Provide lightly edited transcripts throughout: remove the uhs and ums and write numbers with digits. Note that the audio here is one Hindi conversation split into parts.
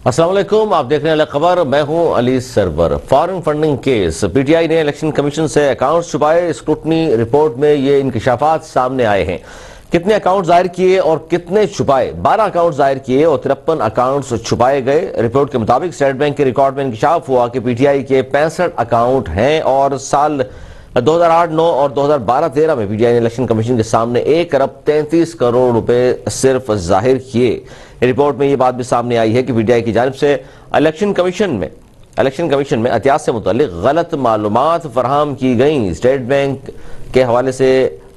अस्सलाम वालेकुम, आप देख रहे हैं खबर। मैं हूं Ali Sarwar. Foreign funding case, PTI ने इलेक्शन कमीशन से अकाउंट्स छुपाए। स्क्रूटनी रिपोर्ट में ये इंकशाफात सामने आए हैं। कितने अकाउंट जाहिर किए और कितने छुपाए? 12 अकाउंट जाहिर किए और 53 अकाउंट्स छुपाए गए। रिपोर्ट के मुताबिक स्टेट बैंक के रिकॉर्ड में इंकशाफ हुआ कि पीटीआई के 65 अकाउंट हैं और साल 2008-9 और 2012-13 में पीटीआई ने इलेक्शन कमीशन के सामने 1 अरब 33 करोड़ रुपए सिर्फ जाहिर किए। रिपोर्ट में यह बात भी सामने आई है कि पीटीआई की जानिब से इलेक्शन कमीशन में एहतियात से मुतालिक गलत मालूमात फराहम की गई। स्टेट बैंक के हवाले से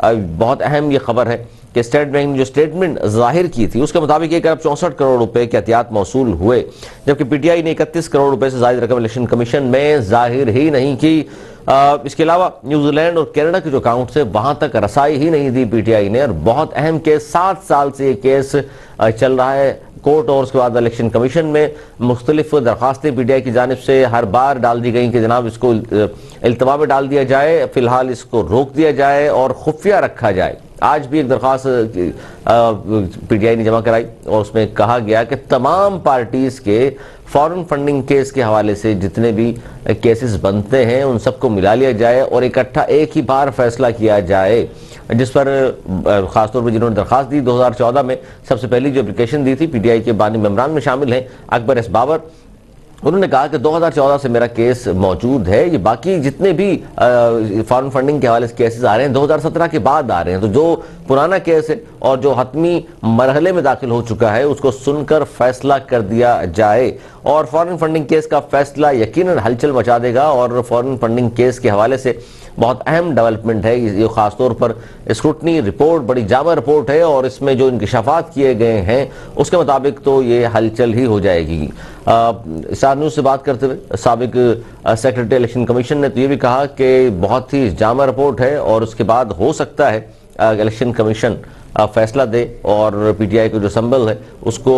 बहुत अहम यह खबर है कि स्टेट बैंक ने जो स्टेटमेंट जाहिर की थी उसके मुताबिक 1 अरब 64 करोड़ रुपए के एहतियात मौसूल हुए, जबकि पीटीआई ने 31 करोड़ रुपए से ज्यादा रकम इलेक्शन कमीशन में जाहिर ही नहीं की। इसके अलावा न्यूजीलैंड और कनाडा के जो अकाउंट से वहां तक रसाई ही नहीं दी पीटीआई ने। और बहुत अहम केस, 7 साल से ये केस चल रहा है कोर्ट और उसके बाद इलेक्शन कमीशन में। मुख्तलिफ दरखास्तें पीटीआई की जानिब से हर बार डाल दी गई कि जनाब इसको इल्तवा में डाल दिया जाए, फिलहाल इसको रोक दिया जाए और खुफिया रखा जाए। आज भी एक दरखास्त पीटीआई ने जमा कराई और उसमें कहा गया कि तमाम पार्टीज के फॉरेन फंडिंग केस के हवाले से जितने भी केसेस बनते हैं उन सबको मिला लिया जाए और इकट्ठा एक ही बार फैसला किया जाए। जिस पर खासतौर पर जिन्होंने दरखास्त दी 2014 में सबसे पहली जो एप्लीकेशन दी थी, पीटीआई के बानी मेंबरान में शामिल हैं अकबर एस बाबर, उन्होंने कहा कि 2014 से मेरा केस मौजूद है। ये बाकी जितने भी फॉरेन फंडिंग के हवाले से केसेस आ रहे हैं 2017 के बाद आ रहे हैं, तो जो पुराना केस है और जो हतमी मरहले में दाखिल हो चुका है उसको सुनकर फैसला कर दिया जाए। और फॉरेन फंडिंग केस का फैसला यकीनन हलचल मचा देगा। और फॉरेन फंडिंग केस के हवाले से बहुत अहम डेवलपमेंट है ये, खासतौर पर स्क्रूटनी रिपोर्ट बड़ी जामा रिपोर्ट है और इसमें जो इंकशाफात किए गए हैं उसके मुताबिक तो ये हलचल ही हो जाएगी। स्टार न्यूज़ से बात करते हुए साबिक सेक्रेटरी इलेक्शन कमीशन ने तो ये भी कहा कि बहुत ही जामा रिपोर्ट है और उसके बाद हो सकता है इलेक्शन कमीशन फैसला दे और पीटीआई को जो संबल है उसको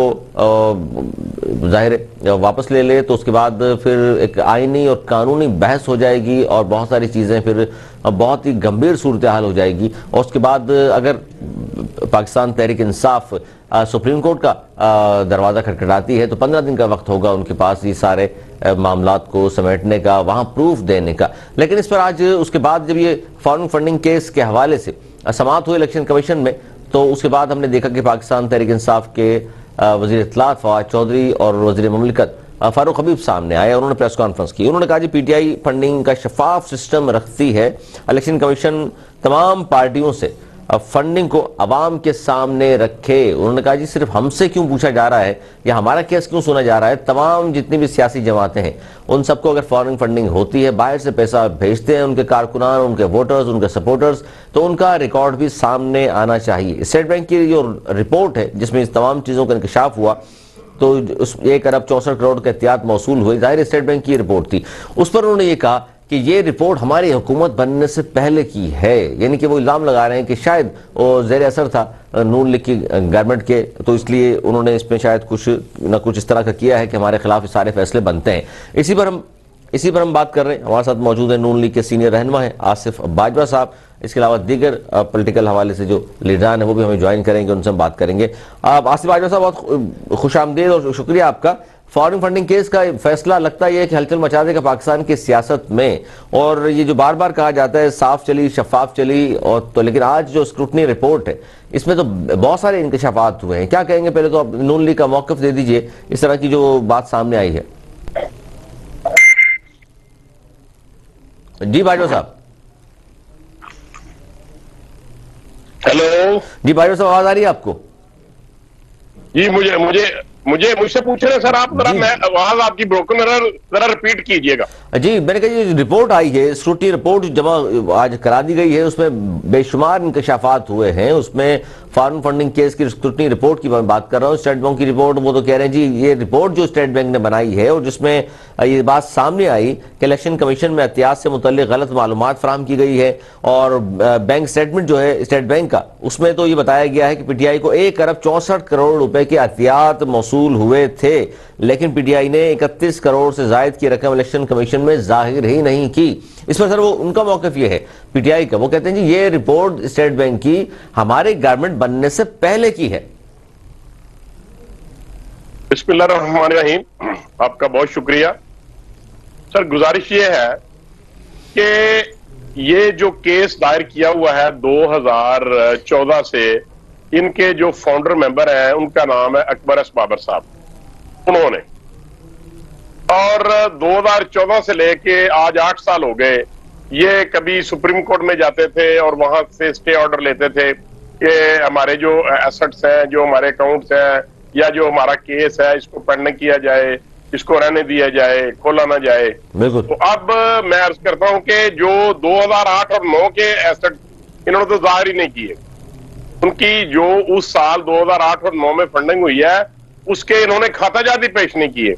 जाहिर वापस ले ले, तो उसके बाद फिर एक आईनी और कानूनी बहस हो जाएगी और बहुत सारी चीज़ें फिर बहुत ही गंभीर सूरत हाल हो जाएगी। और उसके बाद अगर पाकिस्तान तहरीक इंसाफ सुप्रीम कोर्ट का दरवाज़ा खटखटाती है तो 15 दिन का वक्त होगा उनके पास ये सारे मामलात को समेटने का, वहाँ प्रूफ देने का। लेकिन इस पर आज उसके बाद जब ये फॉरेन फंडिंग केस के हवाले से समाअत हुई इलेक्शन कमीशन में, तो उसके बाद हमने देखा कि पाकिस्तान तहरीक इंसाफ के वज़ीर इत्तलात फवाद चौधरी और वज़ीर मुमलिकत फारूक हबीब सामने आए और उन्होंने प्रेस कॉन्फ्रेंस की। उन्होंने कहा जी पीटीआई फंडिंग का शफाफ सिस्टम रखती है, इलेक्शन कमीशन तमाम पार्टियों से फंडिंग को अवाम के सामने रखे। उन्होंने कहा जी सिर्फ हमसे क्यों पूछा जा रहा है या हमारा केस क्यों सुना जा रहा है, तमाम जितनी भी सियासी जमातें हैं उन सबको अगर फॉरेन फंडिंग होती है, बाहर से पैसा भेजते हैं उनके कारकुनान, उनके वोटर्स, उनके सपोर्टर्स, तो उनका रिकॉर्ड भी सामने आना चाहिए। स्टेट बैंक की जो रिपोर्ट है जिसमें इस तमाम चीज़ों का इंकशाफ हुआ, तो उस 1 अरब 64 करोड़ के एहतियात मौसूल हुए, जाहिर स्टेट बैंक की रिपोर्ट थी। उस पर उन्होंने ये कहा कि ये रिपोर्ट हमारी हुकूमत बनने से पहले की है, यानी कि वो इल्जाम लगा रहे हैं कि शायद वो ज़ेर असर था नून लीग की गवर्नमेंट के, तो इसलिए उन्होंने इसमें शायद कुछ न कुछ इस तरह का किया है कि हमारे खिलाफ सारे फैसले बनते हैं। इसी पर हम बात कर रहे हैं। हमारे साथ मौजूद है नून लीग के सीनियर रहनुमा है आसिफ बाजवा साहब। इसके अलावा दीगर पॉलिटिकल हवाले से जो लीडरान है वो भी हमें ज्वाइन करेंगे, उनसे हम बात करेंगे। आसिफ बाजवा साहब, बहुत खुश आमदीद और शुक्रिया आपका। फॉरेन फंडिंग केस का फैसला लगता है कि हलचल मचा देगा पाकिस्तान की सियासत में, और ये जो बार बार कहा जाता है साफ चली शफाफ चली, और तो लेकिन आज जो स्क्रूटनी रिपोर्ट है इसमें तो बहुत सारे इंकशाफात हुए हैं। क्या कहेंगे? पहले तो आप नून लीग का मौक़िफ़ दे दीजिए इस तरह की जो बात सामने आई है। जी बाजवा साहब। हेलो जी बाजवा साहब, आवाज आ रही है आपको? जी, मुझसे पूछ रहे हैं सर आप, जरा मैं आवाज आपकी ब्रोकन जरा रिपीट कीजिएगा। जी, मैंने कहा ये रिपोर्ट आई है, स्क्रूटनी रिपोर्ट जमा आज करा दी गई है, उसमें बेशुमार इंकशाफात हुए हैं। उसमें फॉरेन फंडिंग केस की स्क्रूटनी रिपोर्ट की मैं बात कर रहा हूँ, स्टेट बैंक की रिपोर्ट। वो तो कह रहे हैं जी ये रिपोर्ट जो स्टेट बैंक ने बनाई है और जिसमें ये बात सामने आई कि इलेक्शन कमीशन में एहतियात से मुतल्लिक गलत मालूमात फराहम की गई है, और बैंक स्टेटमेंट जो है स्टेट बैंक का, उसमें तो ये बताया गया है कि पीटीआई को 1 अरब 64 करोड़ रुपए के एहतियात मौसूल हुए थे, लेकिन पीटीआई ने 31 करोड़ से जायद की रकम इलेक्शन कमीशन में जाहिर ही नहीं की। इस पर सर वो उनका मौक़िफ़ ये है पीटीआई का, वो कहते हैं जी ये रिपोर्ट स्टेट बैंक की हमारे गवर्नमेंट बनने से पहले की है। बिस्मिल्लाहिर्रहमानिर्रहीम। आपका बहुत शुक्रिया सर। गुजारिश ये है कि ये जो केस दायर किया हुआ है 2014 से, इनके जो फाउंडर मेंबर हैं उनका नाम है अकबर एस बाबर साहब। उन्होंने और 2014 से लेके आज 8 साल हो गए, ये कभी सुप्रीम कोर्ट में जाते थे और वहां से स्टे ऑर्डर लेते थे कि हमारे जो एसेट्स हैं, जो हमारे अकाउंट्स हैं, या जो हमारा केस है इसको पेंडिंग किया जाए, इसको रहने दिया जाए, खोला ना जाए। तो अब मैं अर्ज करता हूं कि जो 2008 और 9 के एसेट इन्होंने तो जाहिर ही नहीं किए। उनकी जो उस साल 2008 और 9 में फंडिंग हुई है उसके इन्होंने खाताजाती पेश नहीं किए।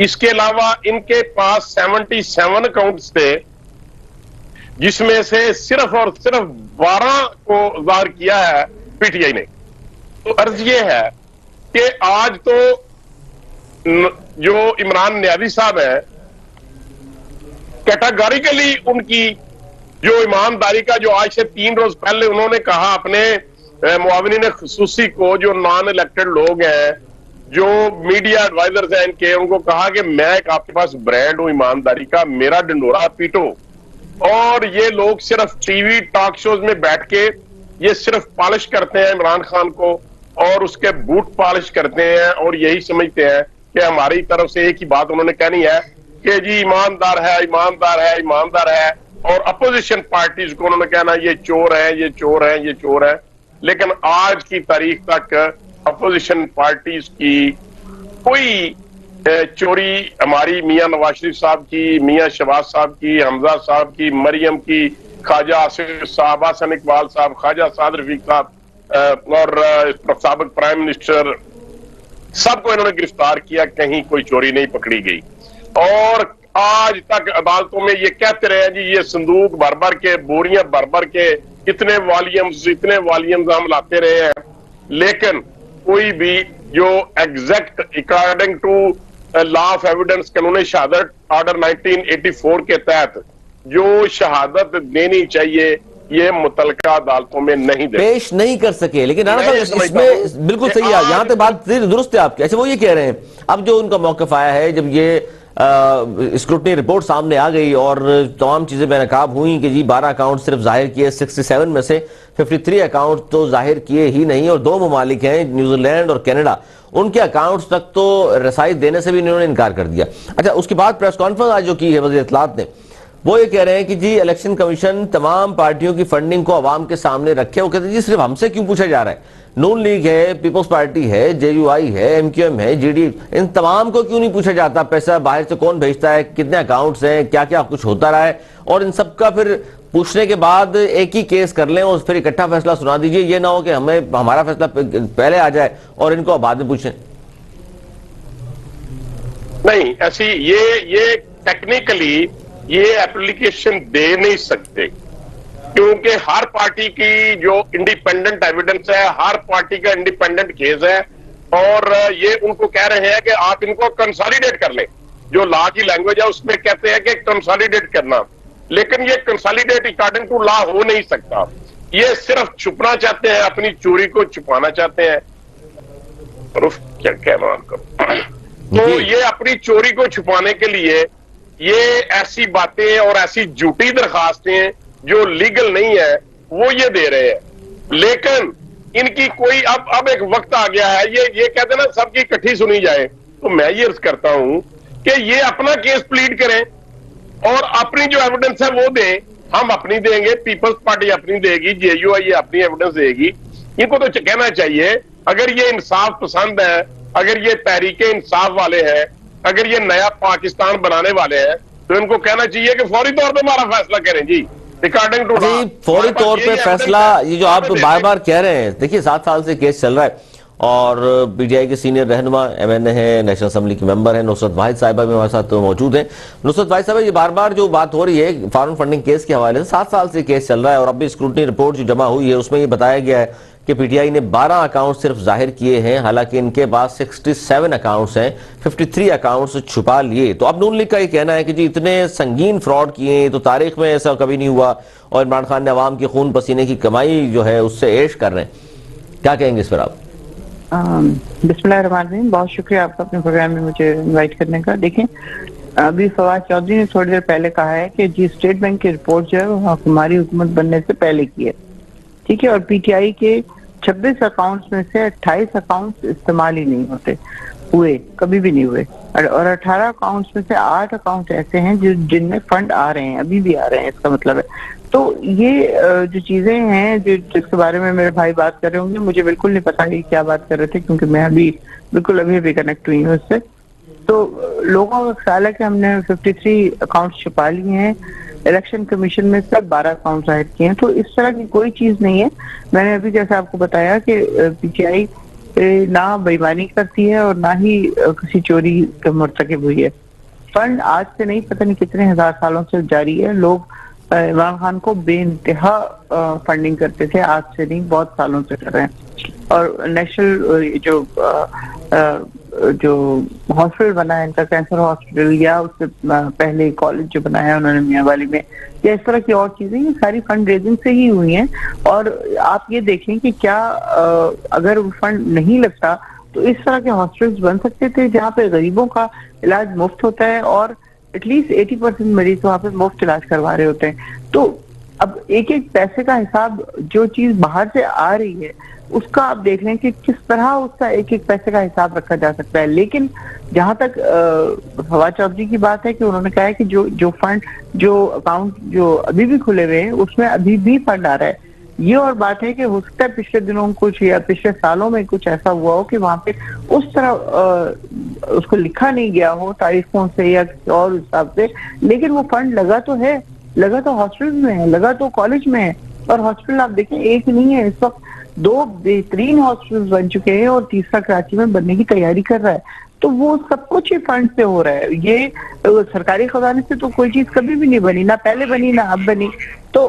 इसके अलावा इनके पास 77 अकाउंट्स थे, जिसमें से सिर्फ और सिर्फ 12 को जाहिर किया है पीटीआई ने। तो अर्ज ये है कि आज तो जो इमरान नियाज़ी साहब है, कैटेगोरिकली उनकी जो ईमानदारी का, जो आज से 3 रोज पहले उन्होंने कहा अपने मुआविनीन खुसूसी को, जो नॉन इलेक्टेड लोग हैं, जो मीडिया एडवाइजर्स हैं इनके, उनको कहा कि मैं एक आपके पास ब्रांड हूं ईमानदारी का, मेरा डंडोरा पीटो। और ये लोग सिर्फ टीवी टॉक शोज में बैठ के ये सिर्फ पॉलिश करते हैं इमरान खान को और उसके बूट पॉलिश करते हैं, और यही समझते हैं कि हमारी तरफ से एक ही बात उन्होंने कहनी है कि जी ईमानदार है, ईमानदार है, ईमानदार है। और अपोजिशन पार्टीज को उन्होंने कहना ये चोर है, ये चोर है, ये चोर है। लेकिन आज की तारीख तक अपोजिशन पार्टीज की कोई चोरी हमारी मियां नवाज शरीफ साहब की, मियां शहबाज साहब की, हमजा साहब की, मरियम की, ख्वाजा आसिफ साहब, हसन इकबाल साहब, ख्वाजा साद रफीक साहब और साबिक प्राइम मिनिस्टर, सबको इन्होंने गिरफ्तार किया, कहीं कोई चोरी नहीं पकड़ी गई। और आज तक अदालतों में ये कहते रहे जी ये संदूक भर भर के, बोरियां भर भर के, इतने वॉल्यूम्स हम लाते रहे हैं, लेकिन कोई भी जो exact according to law of evidence कानून शहादत ऑर्डर 1984 के तहत जो शहादत देनी चाहिए ये मुतलका अदालतों में नहीं दे, पेश नहीं कर सके। लेकिन राणा साहब इसमें बिल्कुल सही है, यहाँ तक बात दुरुस्त है आपकी। अच्छा, वो ये कह रहे हैं अब जो उनका मौकफ आया है, जब ये स्क्रूटनी रिपोर्ट सामने आ गई और तमाम चीजें बेनकाब हुई कि जी 12 अकाउंट सिर्फ जाहिर किए, 67 में से 53 अकाउंट तो जाहिर किए ही नहीं, और 2 ममालिक हैं न्यूजीलैंड और कनाडा, उनके अकाउंट्स तक तो रसाई देने से भी इन्होंने इनकार कर दिया। अच्छा, उसके बाद प्रेस कॉन्फ्रेंस आज जो की है वज़ीर इत्तलात ने, वो ये कह रहे हैं कि जी इलेक्शन कमीशन तमाम पार्टियों की फंडिंग को अवाम के सामने रखे। वो कहते हैं जी सिर्फ हमसे क्यों पूछा जा रहा है, नून लीग है, पीपल्स पार्टी है, जेयूआई है, एमक्यूएम है, जीडी, इन तमाम को क्यों नहीं पूछा जाता पैसा बाहर से कौन भेजता है, कितने अकाउंट्स हैं, क्या क्या कुछ होता रहा है, और इन सबका फिर पूछने के बाद एक ही केस कर लें और फिर इकट्ठा फैसला सुना दीजिए। ये ना हो कि हमें हमारा फैसला पहले आ जाए और इनको बाद में पूछें। नहीं, ऐसी ये टेक्निकली ये एप्लीकेशन दे नहीं सकते, क्योंकि हर पार्टी की जो इंडिपेंडेंट एविडेंस है, हर पार्टी का इंडिपेंडेंट केस है, और ये उनको कह रहे हैं कि आप इनको कंसोलिडेट कर लें। जो लॉ की लैंग्वेज है उसमें कहते हैं कि कंसोलिडेट करना, लेकिन ये कंसोलिडेट अकॉर्डिंग टू लॉ हो नहीं सकता। ये सिर्फ छुपना चाहते हैं, अपनी चोरी को छुपाना चाहते हैं। क्या कहना आपको, तो ये अपनी चोरी को छुपाने के लिए ये ऐसी बातें और ऐसी झूठी दरखास्तें जो लीगल नहीं है वो ये दे रहे हैं। लेकिन इनकी कोई अब एक वक्त आ गया है, ये कहते हैं ना सबकी इकट्ठी सुनी जाए, तो मैं ये अर्ज करता हूं कि ये अपना केस प्लीड करें और अपनी जो एविडेंस है वो दें। हम अपनी देंगे, पीपल्स पार्टी अपनी देगी, जेयूआई अपनी एविडेंस देगी। इनको तो कहना चाहिए, अगर ये इंसाफ पसंद है, अगर ये तहरीके इंसाफ वाले हैं, अगर ये नया पाकिस्तान बनाने वाले हैं, तो इनको कहना चाहिए कि फौरी तौर पे हमारा फैसला करें जी, अकॉर्डिंग टू लॉ। फौरी तौर पे फैसला, ये जो आप बार बार कह रहे हैं, देखिए 7 साल से केस चल रहा है और पीटीआई के सीनियर रहनुमा एमएनए है, नेशनल असेंबली के मेंबर है, नुसरत वाहिद साहिबा भी हमारे साथ तो मौजूद हैं। नुसरत वाहिद साहिबा, ये बार बार जो बात हो रही है फॉरेन फंडिंग केस के हवाले से, 7 साल से केस चल रहा है और अभी स्क्रूटनी रिपोर्ट जो जमा हुई है उसमें ये बताया गया है कि पीटीआई ने 12 अकाउंट सिर्फ जाहिर किए हैं, हालांकि इनके पास 67 अकाउंट्स हैं, 53 अकाउंट्स छुपा लिए। तो अब नून लीग का ये कहना है कि जी इतने संगीन फ्रॉड किए तो तारीख में ऐसा कभी नहीं हुआ और इमरान खान ने अवाम की खून पसीने की कमाई जो है उससे ऐश कर रहे हैं। क्या कहेंगे इस पर आप? बिस्मिल्लाहिर्रहमानिर्रहीम। बहुत शुक्रिया आपका अपने प्रोग्राम में मुझे इनवाइट करने का। देखें, अभी फवाद चौधरी ने थोड़ी देर पहले कहा है कि जी स्टेट बैंक की रिपोर्ट जो है वो हमारी हुकूमत बनने से पहले की है, ठीक है, और पीटीआई के 26 अकाउंट्स में से 28 अकाउंट्स इस्तेमाल ही नहीं होते हुए, कभी भी नहीं हुए, और 18 अकाउंट्स में से 8 अकाउंट ऐसे हैं जिनमें फंड आ रहे हैं, अभी भी आ रहे हैं। इसका मतलब है, तो ये जो चीजें हैं जिसके बारे में मेरे भाई बात कर रहे होंगे, मुझे बिल्कुल नहीं पता कि क्या बात कर रहे थे, क्योंकि मैं अभी अभी कनेक्ट हुई हूँ उससे। तो लोगों का ख्याल है कि हमने 53 अकाउंट छुपा लिए हैं, इलेक्शन कमीशन में सिर्फ 12 अकाउंट जाहिर किए हैं। तो इस तरह की कोई चीज नहीं है। मैंने अभी जैसे आपको बताया कि पीटीआई ना बेईमानी करती है और ना ही किसी चोरी का मुर्तकिब हुई है। फंड आज से नहीं, पता नहीं कितने हजार सालों से जारी है। लोग इमरान खान को बेइंतहा फंडिंग करते थे, आज से नहीं, बहुत सालों से कर रहे हैं। और नेशनल जो हॉस्पिटल बना है इनका, कैंसर हॉस्पिटल, या उससे पहले कॉलेज जो बनाया उन्होंने मियांवाली में, या इस तरह की और चीजें, ये सारी फंड रेजिंग से ही हुई हैं। और आप ये देखें कि क्या अगर फंड नहीं लगता तो इस तरह के हॉस्पिटल्स बन सकते थे जहाँ पे गरीबों का इलाज मुफ्त होता है और एटलीस्ट 80% मरीज वहाँ पे मुफ्त इलाज करवा रहे होते हैं। तो अब एक एक पैसे का हिसाब, जो चीज बाहर से आ रही है उसका आप देख लें कि किस तरह उसका एक एक पैसे का हिसाब रखा जा सकता है। लेकिन जहां तक फवाद चौधरी की बात है कि उन्होंने कहा है कि जो फंड, जो अकाउंट जो अभी भी खुले हुए हैं उसमें अभी भी फंड आ रहा है। ये और बात है कि हो सकता है पिछले दिनों कुछ या पिछले सालों में कुछ ऐसा हुआ हो कि वहां पे उस तरह उसको लिखा नहीं गया हो तारीखों से या और हिसाब से, लेकिन वो फंड लगा तो है, लगा तो हॉस्पिटल में है, लगा तो कॉलेज में है। और हॉस्पिटल आप देखें एक नहीं है, इस वक्त 2 बेहतरीन हॉस्पिटल बन चुके हैं और तीसरा कराची में बनने की तैयारी कर रहा है। तो वो सब कुछ ही फंड से हो रहा है। ये सरकारी खजाने से तो कोई चीज कभी भी नहीं बनी, ना पहले बनी ना अब बनी। तो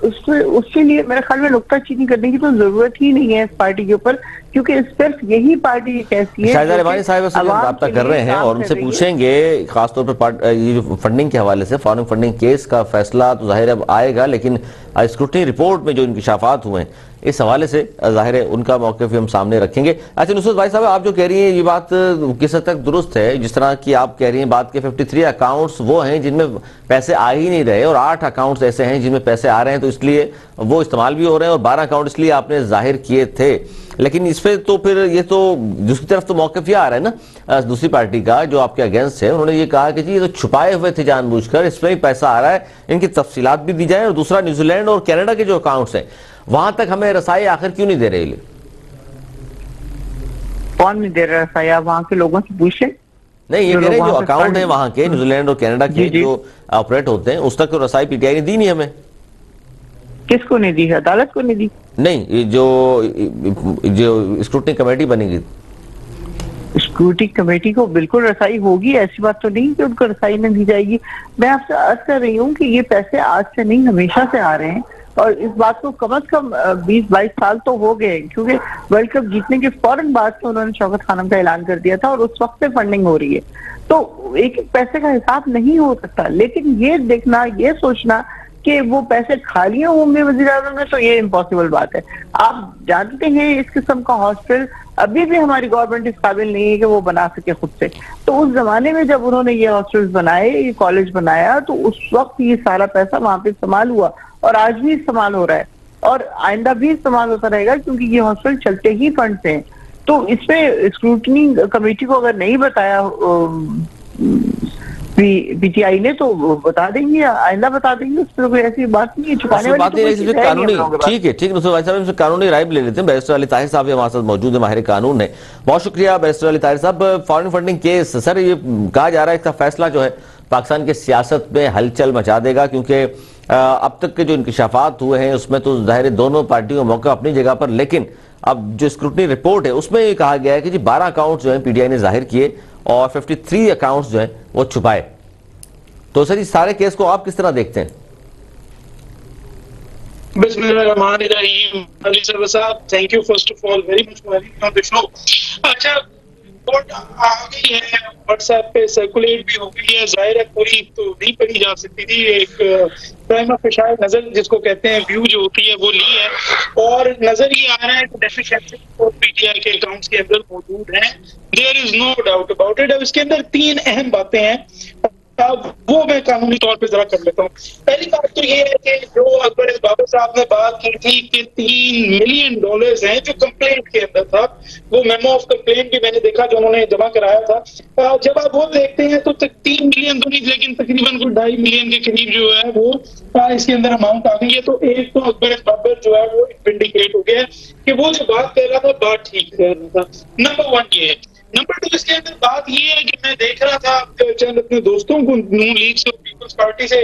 उसके लिए मेरे ख्याल में नुक्ताचीनी करने की तो जरूरत ही नहीं है इस पार्टी के ऊपर, क्योंकि सिर्फ यही पार्टी एक ऐसी है। शाहिदा रहमानी साहिबा से रब्ता कर रहे हैं और उनसे पूछेंगे, खासतौर पर ये जो फंडिंग के हवाले से, फॉरेन फंडिंग केस का फैसला तो जाहिर अब आएगा, लेकिन स्क्रूटनी रिपोर्ट में जो इंकिशाफात हुए हैं इस हवाले से जाहिर है उनका मौक़िफ़ भी हम सामने रखेंगे। अच्छा नुसरत भाई साहब, आप जो कह रही हैं ये बात किस हद तक दुरुस्त है? जिस तरह की आप कह रही हैं बात के 53 अकाउंट्स वो हैं जिनमें पैसे आ ही नहीं रहे और 8 अकाउंट्स ऐसे हैं जिनमें पैसे आ रहे हैं, तो इसलिए वो इस्तेमाल भी हो रहे हैं, और 12 अकाउंट इसलिए आपने जाहिर किए थे। लेकिन इस पर तो फिर ये तो दूसरी तरफ तो मौक़िफ़ ये आ रहा है ना दूसरी पार्टी का जो आपके अगेंस्ट है, उन्होंने ये कहा कि जी ये तो छुपाए हुए थे जानबूझकर, इसमें ही पैसा आ रहा है, इनकी तफसीलात भी दी जाए। और दूसरा, न्यूजीलैंड और कनाडा के जो अकाउंट्स हैं वहां तक हमें रसाई आखिर क्यों नहीं दे रहे? कौन नहीं दे रहा रसाई? आप वहाँ के लोगों से पूछे। नहीं, ये कह रहे हैं जो अकाउंट है वहां के न्यूजीलैंड और कनाडा के जो ऑपरेट होते हैं उस तक तो रसाई पीटीआई ने दी नहीं हमें। किसको नहीं दी? अदालत को नहीं दी? नहीं, जो स्क्रूटनी कमेटी बनेगी, स्क्रूटनी कमेटी को बिल्कुल रसाई होगी, ऐसी बात तो नहीं कि उनको रसाई नहीं दी जाएगी। मैं आपसे अर्ज कर रही हूँ कि ये पैसे आज से नहीं हमेशा से आ रहे हैं, और इस बात को कम से कम 20-22 साल तो हो गए, क्योंकि वर्ल्ड कप जीतने के फौरन बाद से उन्होंने शौकत खानम का ऐलान कर दिया था और उस वक्त से फंडिंग हो रही है। तो एक एक पैसे का हिसाब नहीं हो सकता, लेकिन ये देखना, ये सोचना कि वो पैसे खाली होंगे वज़ीर-ए-आज़म में, तो ये इम्पॉसिबल बात है। आप जानते हैं इस किस्म का हॉस्पिटल अभी भी हमारी गवर्नमेंट इस काबिल नहीं है कि वो बना सके खुद से। तो उस जमाने में जब उन्होंने ये हॉस्पिटल बनाए, ये कॉलेज बनाया, तो उस वक्त ये सारा पैसा वहां पे इस्तेमाल हुआ और आज भी इस्तेमाल हो रहा है और आइंदा भी इस्तेमाल होता रहेगा, क्योंकि ये हॉस्पिटल चलते ही फंड से हैं। तो इसमें स्क्रूटनी कमेटी को अगर नहीं बताया पीटीआई ने तो बता देंगे, आइंदा बता देंगे, उसमें कोई ऐसी बात नहीं है, छुपाने वाली बात नहीं है। कानूनी, ठीक है नुसरत भाई साहब, कानूनी राय भी ले लेते हैं। बैरिस्टर अली ताहिर साहब हमारे साथ मौजूद है, माहिर कानून है। बहुत शुक्रिया बैरिस्टर अली ताहिर साहब। फॉरेन फंडिंग केस, सर ये कहा जा रहा है इसका फैसला जो है पाकिस्तान के सियासत में हलचल मचा देगा, क्योंकि अब तक के जो इंकिशाफात हुए हैं उसमें तो जाहिर दोनों पार्टियों का मौका अपनी जगह पर, लेकिन अब जो स्क्रूटनी रिपोर्ट है उसमें ये कहा गया है कि जी 12 अकाउंट जो है पीटीआई ने जाहिर किए और 53 अकाउंट्स जो है वो छुपाए। तो सर इस सारे केस को आप किस तरह देखते हैं? बिस्मिल्लाहिर्रहमानिर्रहीम। अली साहब, thank you first of all very much for having me on the show. अच्छा, रिपोर्ट आ गई है, व्हाट्सएप पे सर्कुलेट भी हो गई है, जाहिर है पूरी तो नहीं पढ़ी जा सकती थी, एक प्राइमा फेशियल नजर जिसको कहते हैं व्यू जो होती है वो ली है, और नजर ये आ रहा है कि डेफिशिएंसी पीटीआई के अकाउंट्स के अंदर मौजूद है, there is no doubt about it. अब इसके अंदर तीन अहम बातें हैं, वो मैं कानूनी तौर पे जरा कर लेता हूँ। पहली बात तो ये है कि जो अकबर इस बाबर साहब ने बात की थी कि $3 मिलियन हैं जो कंप्लेंट के अंदर था, वो मेमो ऑफ कंप्लेंट भी मैंने देखा जो उन्होंने जमा कराया था। जब आप वो देखते हैं तो 3 मिलियन तो नहीं, लेकिन तकरीबन कोई 2.5 मिलियन के करीब जो है वो इसके अंदर अमाउंट आ गई है। तो एक तो अकबर इस बाबर जो है वो विंडिकेट हो गया है कि वो जो बात कर रहा था बात ठीक कर रहा था। नंबर 1 ये है। नंबर 2 इसके अंदर बात ये है कि मैं देख रहा था चंद अपने दोस्तों को नून लीग से, पीपल्स पार्टी से,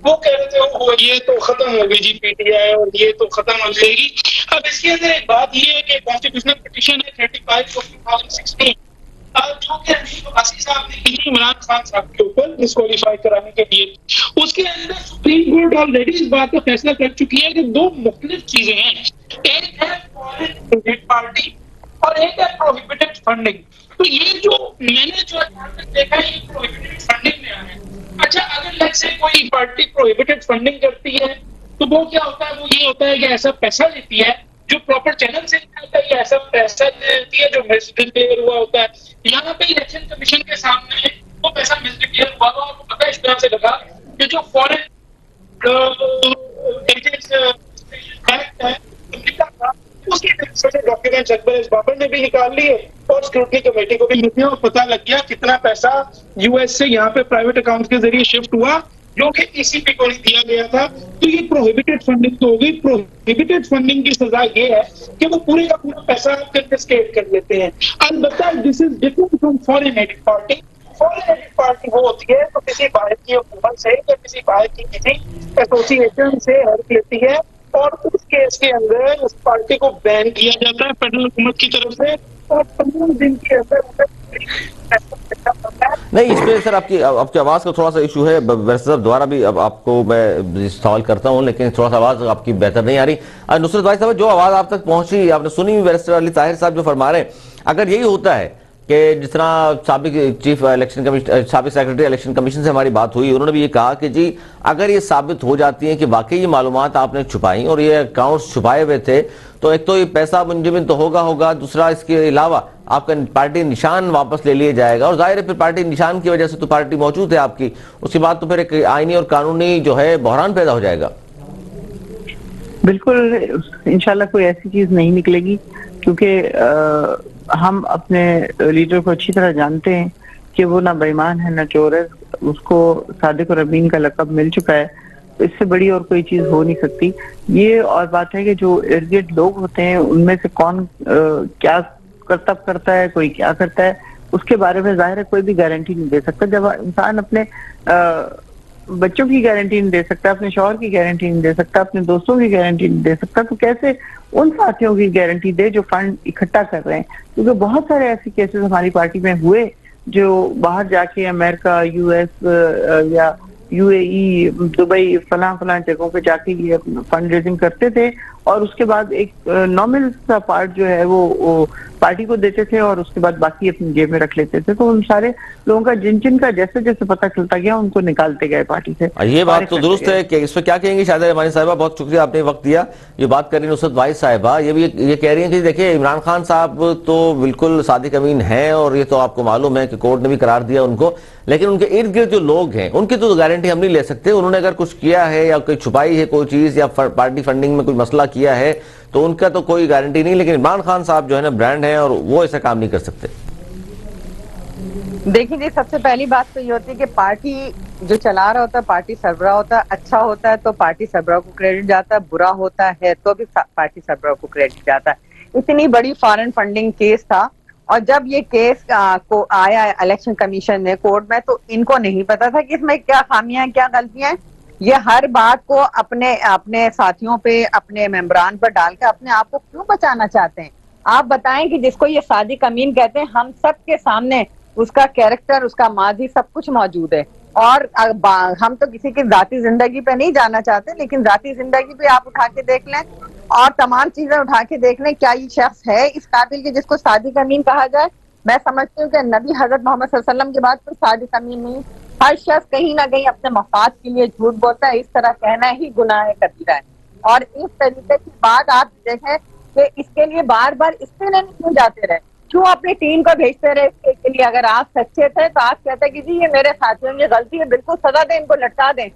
वो कह रहे थे वो ये तो खत्म हो गई जी पीटीआई और ये तो खत्म हो जाएगी। अब इसके अंदर एक बात ये है कि कॉन्स्टिट्यूशनल पिटीशन है 35 ऑफ 2016 जो कि रशीद अब्बासी साहब ने की थी इमरान खान साहब के ऊपर डिस्क्वालीफाई कराने के लिए। उसके अंदर सुप्रीम कोर्ट ऑलरेडी इस बात का फैसला कर चुकी है कि दो मुख्तलिफ चीजें हैं, एक है फॉरेन पार्टी और एक है प्रोहिबिटेड फंडिंग। तो ये जो मैंने जो देखा है ये प्रोहिबिटेड फंडिंग में आ है। अच्छा, अगर लेट्स से कोई पार्टी प्रोहिबिटेड फंडिंग करती है तो वो क्या होता है, वो ये होता है कि ऐसा पैसा लेती है जो प्रॉपर चैनल से निकलता है, ऐसा पैसा लेती है जो मिसडिक्लेयर हुआ होता है। यहाँ पे इलेक्शन कमीशन के सामने वो पैसा मिसडिक्लेयर हुआ और आपको पता है इस तरह से लगा कि जो फॉरेन एक्ट है उसकी डॉक्यूमेंट्स अकबर इस बाबर ने भी निकाल लिए और स्क्रूटनी कमेटी को भी मिले और पता लग गया कितना पैसा यूएस से यहाँ पे प्राइवेट अकाउंट के जरिए शिफ्ट हुआ जो कि ईसीपी को नहीं दिया गया था। तो ये प्रोहिबिटेड फंडिंग तो हो गई। प्रोहिबिटेड फंडिंग की सजा ये है कि वो पूरे का पूरा पैसा कन्फिस्केट कर लेते हैं। अलबत्ता this is different from foreign aided party. Foreign aided party वो होती है तो किसी बाहर की हुकूमत से या किसी बाहर की किसी एसोसिएशन से हेल्प लेती है और उस केस के अंदर उस पार्टी को बैन किया जाता है फेडरल हुकूमत की तरफ से और 15 दिन के अंदर नहीं। इसमें सर आपकी आवाज का थोड़ा सा इशू है, वैसे द्वारा भी अब आपको मैं सवाल करता हूं लेकिन थोड़ा सा आवाज आपकी बेहतर नहीं आ रही। नुसरत भाई साहब, जो आवाज आप तक पहुंची आपने सुनी, बैरिस्टर अली ताहिर साहब जो फरमा रहे हैं, अगर यही होता है कि जिस तरह साबिक चीफ इलेक्शन कमीशन, साबिक सेक्रेटरी इलेक्शन कमीशन से हमारी बात हुई, उन्होंने भी ये कहा कि जी अगर ये साबित हो जाती है कि वाकई ये मालूमात आपने छुपाई और ये अकाउंट्स छुपाए हुए थे तो एक तो ये पैसा मुंजमिन तो होगा, दूसरा इसके अलावा आपका पार्टी निशान वापस ले लिया जाएगा और जाहिर है फिर पार्टी निशान की वजह से तो पार्टी मौजूद है आपकी, उसके बाद तो फिर एक आईनी और कानूनी जो है बहरान पैदा हो जाएगा। बिल्कुल, इंशाल्लाह कोई ऐसी चीज नहीं निकलेगी क्योंकि हम अपने लीडर को अच्छी तरह जानते हैं कि वो ना बेईमान है ना चोर है। उसको सादिक और अमीन का लक़ब मिल चुका है, तो इससे बड़ी और कोई चीज हो नहीं सकती। ये और बात है कि जो इर्द गिर्द लोग होते हैं उनमें से कौन क्या करतब करता है, कोई क्या करता है, उसके बारे में जाहिर है कोई भी गारंटी नहीं दे सकता। जब इंसान अपने बच्चों की गारंटी नहीं दे सकता, अपने शौहर की गारंटी नहीं दे सकता, अपने दोस्तों की गारंटी नहीं दे सकता, तो कैसे उन साथियों की गारंटी दे जो फंड इकट्ठा कर रहे हैं। क्योंकि बहुत सारे ऐसे केसेस हमारी पार्टी में हुए जो बाहर जाके अमेरिका, यूएस या यूएई, दुबई, फलां जगहों पे जाके ये फंड रेजिंग करते थे और उसके बाद एक नॉमिनल सा पार्ट जो है वो पार्टी को देते थे और उसके बाद बाकी अपनी जेब में रख लेते थे। तो उन सारे लोगों का जिन का जैसे जैसे पता चलता गया उनको निकालते गए पार्टी से। ये बात तो दुरुस्त है कि इस पर क्या कहेंगे शायद रहमानी साहिबा, बहुत शुक्रिया आपने वक्त दिया। ये बात कर रही नुसरत भाई साहिबा, ये भी ये कह रही है कि देखिए इमरान खान साहब तो बिल्कुल सादिक अमीन हैं और ये तो आपको मालूम है कि कोर्ट ने भी करार दिया उनको, लेकिन उनके इर्द गिर्द जो लोग हैं उनकी तो गारंटी हम नहीं ले सकते। उन्होंने अगर कुछ किया है या कोई छुपाई है कोई चीज या पार्टी फंडिंग में कोई मसला किया है तो उनका तो कोई गारंटी नहीं, लेकिन इमरान खान साहब जो है ना ब्रांड है और वो ऐसा काम नहीं कर सकते। देखिए जी, सबसे पहली बात तो ये होती है कि पार्टी जो चला रहा होता है, पार्टी सरबराह होता है, अच्छा होता है तो पार्टी सरबराह को क्रेडिट जाता है, बुरा होता है तो भी पार्टी सरबराह को क्रेडिट जाता है। इतनी बड़ी फॉरेन फंडिंग केस था और जब ये केस को आया इलेक्शन कमीशन ने कोर्ट में तो इनको नहीं पता था कि इसमें क्या खामियां हैं, क्या गलतियां हैं। ये हर बात को अपने साथियों पे, अपने मेंबरान पर डाल के अपने आप को क्यों बचाना चाहते हैं। आप बताएं कि जिसको ये सादिक अमीन कहते हैं, हम सब के सामने उसका कैरेक्टर, उसका माजी सब कुछ मौजूद है और हम तो किसी की जाती जिंदगी पे नहीं जाना चाहते, लेकिन जाती जिंदगी पे आप उठा के देख लें और तमाम चीजें उठा के देख लें, क्या ये शख्स है इस काबिल के जिसको सादिक अमीन कहा जाए। मैं समझती हूँ कि नबी हजरत मोहम्मद सल्लल्लाहु अलैहि वसल्लम के बाद कोई साजिश अमीन नहीं। हर शख्स कहीं ना कहीं अपने मफाद के लिए झूठ बोलता है, इस तरह कहना ही गुनाह कबीरा है। और इस तरीके की बात आप देखें कि इसके लिए बार बार इस्तीफे क्यों जाते रहे, क्यों अपनी टीम को भेजते रहे इसके लिए? अगर आप सच्चे थे तो आप कहते कि जी ये मेरे साथियों की गलती है, बिल्कुल सजा दें, इनको लटका दें,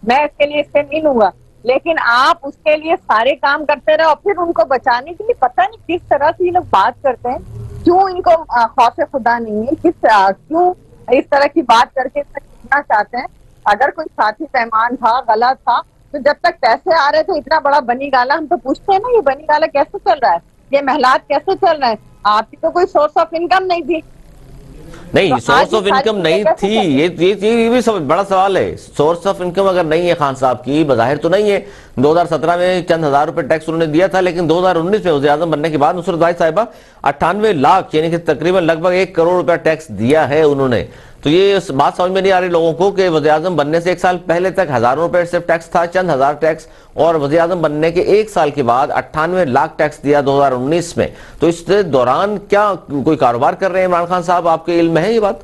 मैं इसके लिए इससे नहीं लूंगा। लेकिन आप उसके लिए सारे काम करते रहे और फिर उनको बचाने के लिए पता नहीं किस तरह से ये लोग बात करते हैं। क्यों इनको खौफ खुदा नहीं है? क्यों इस तरह की बात करके सीखना चाहते हैं? अगर कोई साथी पैमान था, गलत था, तो जब तक पैसे आ रहे थे इतना बड़ा बनी गाला, हम तो पूछते हैं ना ये बनी गाला कैसे चल रहा है, ये महलात कैसे चल रहे हैं? आपकी तो कोई सोर्स ऑफ इनकम नहीं थी। नहीं, तो सोर्स ऑफ इनकम नहीं थी, ये भी सब बड़ा सवाल है। सोर्स ऑफ इनकम अगर नहीं है खान साहब की, बज़ाहिर तो नहीं है। 2017 में चंद हजार रुपए टैक्स उन्होंने दिया था, लेकिन 2019 में वज़ीर-ए-आज़म बनने के बाद नुसरत वाहिद साहिबा 98 लाख यानी कि तकरीबन लगभग 1 करोड़ रुपया टैक्स दिया है उन्होंने। तो ये बात समझ में नहीं आ रही लोगों को कि वज़ीर-ए-आज़म बनने से 1 साल पहले तक हजारों रुपए सिर्फ टैक्स था, चंद हजार टैक्स, और वज़ीर-ए-आज़म बनने के 1 साल के बाद 98 लाख टैक्स दिया 2019 में। तो इस दौरान क्या कोई कारोबार कर रहे हैं इमरान खान साहब? आपके इल्म में है ये बात?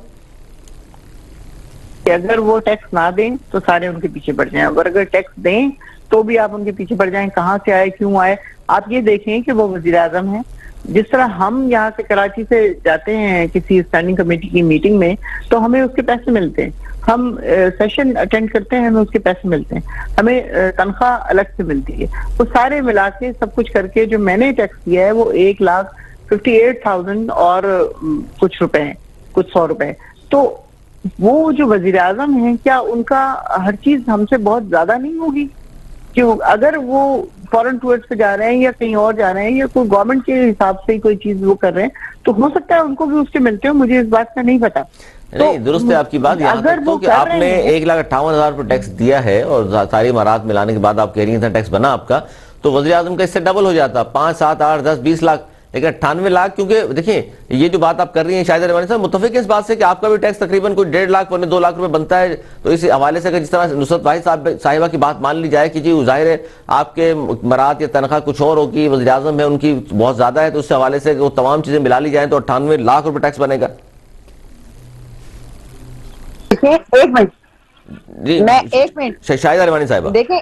कि अगर वो टैक्स ना दें तो सारे उनके पीछे पड़ जाएं, और अगर टैक्स दें तो भी आप उनके पीछे पड़ जाएं। कहाँ से आए, क्यों आए? आप ये देखें कि वो वजीर आजम है। जिस तरह हम यहाँ से कराची से जाते हैं किसी स्टैंडिंग कमेटी की मीटिंग में तो हमें उसके पैसे मिलते हैं, हम सेशन अटेंड करते हैं हमें उसके पैसे मिलते हैं, हमें तनख्वाह अलग से मिलती है। वो सारे मिला के सब कुछ करके जो मैंने टैक्स किया है वो 1,58,000 और कुछ रुपए हैं, कुछ 100 रुपए। तो वो जो वजीर आजम है, क्या उनका हर चीज हमसे बहुत ज्यादा नहीं होगी? क्यों अगर वो फॉरेन टूर पे जा रहे हैं या कहीं और जा रहे हैं या कोई गवर्नमेंट के हिसाब से कोई चीज वो कर रहे हैं तो हो सकता है उनको भी उसके मिलते हो, मुझे इस बात का नहीं पता। नहीं, दुरुस्त है आपकी बात। यहाँ तक तो कि आपने 1,58,000 रुपए टैक्स दिया है और सारी इमारात मिलाने के बाद आप कह रही हैं टैक्स बना आपका, तो वज़ीर आज़म का इससे डबल हो जाता, 5, 7, 8, 10, 20 लाख। लेकिन 98 लाख, क्योंकि देखिए ये जो बात आप कर रही हैं शायद रहमानी साहब मुत्तफिक इस बात से कि आपका भी टैक्स तकरीबन कोई 1.5 लाख पौने 2 लाख रुपए बनता है। तो इस हवाले से अगर जिस तरह नुसरत वाहिद साहिबा की बात मान ली जाए कि जी जाहिर है आपके मरात या तनख्वाह कुछ और होगी, वज़ीर आज़म है उनकी बहुत ज्यादा है, तो उस हवाले से वो तमाम चीजें मिला ली जाए तो 98 लाख रुपए टैक्स बनेगा। एक मिनट जी, मैं 1 मिनट शाहिदा रहमानी साहिबा देखिए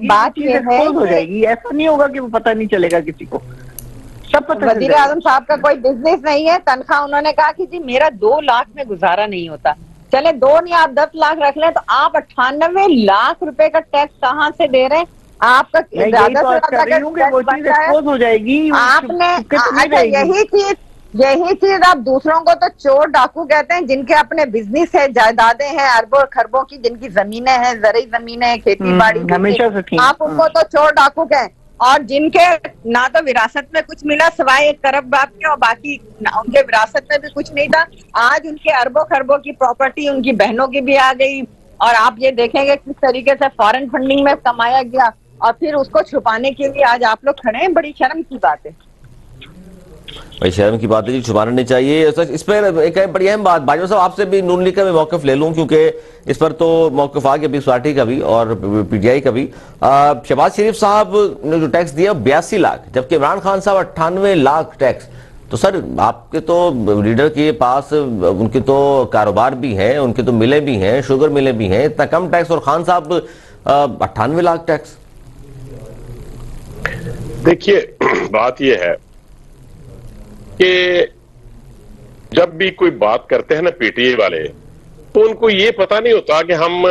बात ये है हो जाएगी, ऐसा नहीं होगा कि वो पता नहीं चलेगा किसी को, सब पता। वजीर आजम साहब का कोई बिजनेस नहीं है, तनख्वाह उन्होंने कहा कि जी मेरा 2 लाख में गुजारा नहीं होता, चले 2 नहीं आप 10 लाख रख लें, तो आप 98 लाख रुपए का टैक्स कहाँ से दे रहे हैं? आपका ज्यादा से ज्यादा हो जाएगी आपने। अच्छा यही चीज आप दूसरों को तो चोर डाकू कहते हैं, जिनके अपने बिजनेस है, जायदादें हैं अरबों खरबों की, जिनकी जमीनें हैं, जरिए जमीनें हैं, खेती बाड़ी, हमेशा से आप उनको तो चोर डाकू कहें, और जिनके ना तो विरासत में कुछ मिला सिवाय एक करब बाप के, और बाकी उनके विरासत में भी कुछ नहीं था, आज उनके अरबों खरबों की प्रॉपर्टी उनकी बहनों की भी आ गई। और आप ये देखेंगे किस तरीके से फॉरेन फंडिंग में कमाया गया, और फिर उसको छुपाने के लिए आज आप लोग खड़े हैं। बड़ी शर्म की बात है भाई, शर्म की बात है जी, छुपाना नहीं चाहिए। इस पर एक बड़ी अहम बात बाजवा साहब आपसे भी नून लीग का मैं मौकफ ले लूं, क्योंकि इस पर तो मौकफ आ गया पीपल्स पार्टी का भी और पीटीआई का भी। शहबाज शरीफ साहब ने जो टैक्स दिया 82 लाख, जबकि इमरान खान साहब 98 लाख टैक्स। तो सर आपके तो लीडर के पास उनके तो कारोबार भी है, उनके तो मिले भी हैं, शुगर मिले भी हैं, इतना कम टैक्स, और खान साहब 98 लाख टैक्स। देखिए बात यह है कि जब भी कोई बात करते हैं ना पीटीआई वाले, तो उनको ये पता नहीं होता कि हम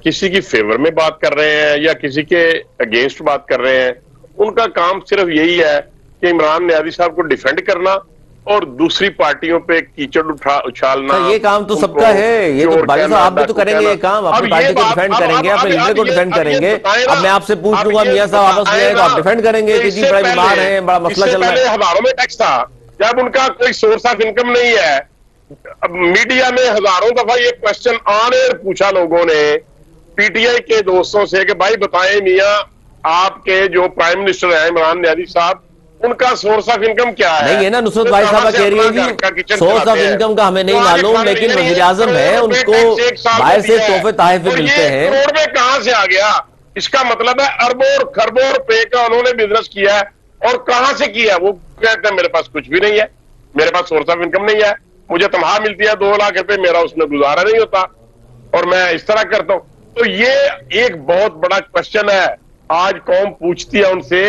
किसी की फेवर में बात कर रहे हैं या किसी के अगेंस्ट बात कर रहे हैं। उनका काम सिर्फ यही है कि इमरान नियाज़ी साहब को डिफेंड करना और दूसरी पार्टियों पे कीचड़ उछालना। ये काम तो सबका है, ये तो भाई साहब आप भी तो करेंगे ये काम, अपनी पार्टी को डिफेंड करेंगे, अपने लीडर को डिफेंड करेंगे। अब मैं आपसे पूछ लूंगा मियां साहब आपस में, तो आप डिफेंड करेंगे कि जी बड़ा बीमार है, बड़ा मसला चल रहा है। हजारों में टैक्स था, जब उनका कोई सोर्स ऑफ इनकम नहीं है। अब मीडिया में हजारों दफा ये क्वेश्चन आने पूछा लोगों ने पीटीआई के दोस्तों से कि भाई बताएं मियां, आपके जो प्राइम मिनिस्टर है इमरान नियाज़ी साहब, उनका सोर्स ऑफ इनकम क्या है? नहीं है ना, नुसरत भाई साहब कह रही है जी सोर्स ऑफ इनकम का हमें नहीं मालूम, लेकिन वज़ीर आज़म है, उनको बाहर से तोहफे तोहफे मिलते हैं। करोड़ में कहां से आ गया? इसका मतलब है अरबों और खरबों रुपए का उन्होंने बिजनेस किया है, और कहां से किया? वो कहते हैं मेरे पास कुछ भी नहीं है। मेरे पास सोर्स ऑफ इनकम नहीं है, मुझे तनख्वाह मिलती है 2 लाख रुपए, मेरा उसमें गुजारा नहीं होता और मैं इस तरह करता हूं। तो ये एक बहुत बड़ा क्वेश्चन है। आज कौम पूछती है उनसे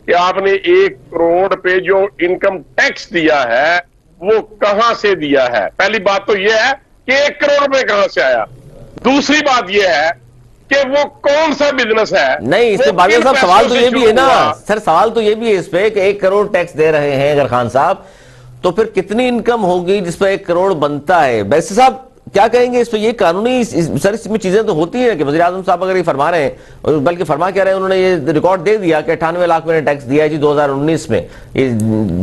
कि आपने 1 करोड़ पे जो इनकम टैक्स दिया है वो कहां से दिया है। पहली बात तो ये है कि 1 करोड़ रुपए कहां से आया। दूसरी बात ये है कि वो कौन सा बिजनेस है। नहीं, इसके वो बावजूद किन साहब सवाल तो पैसों ये से भी है शुरू ना हुआ। सर, सवाल तो ये भी है इस पे कि 1 करोड़ टैक्स दे रहे हैं अगर खान साहब, तो फिर कितनी इनकम होगी जिस पर 1 करोड़ बनता है। वैसे साहब क्या कहेंगे इस पे? ये कानूनी सर इसमें चीजें तो होती हैं कि वज़ीर आज़म साहब अगर ये फरमा रहे हैं, और बल्कि फरमा क्या रहे हैं, उन्होंने ये रिकॉर्ड दे दिया कि 98 लाख मैंने टैक्स दिया है जी 2019 में, ये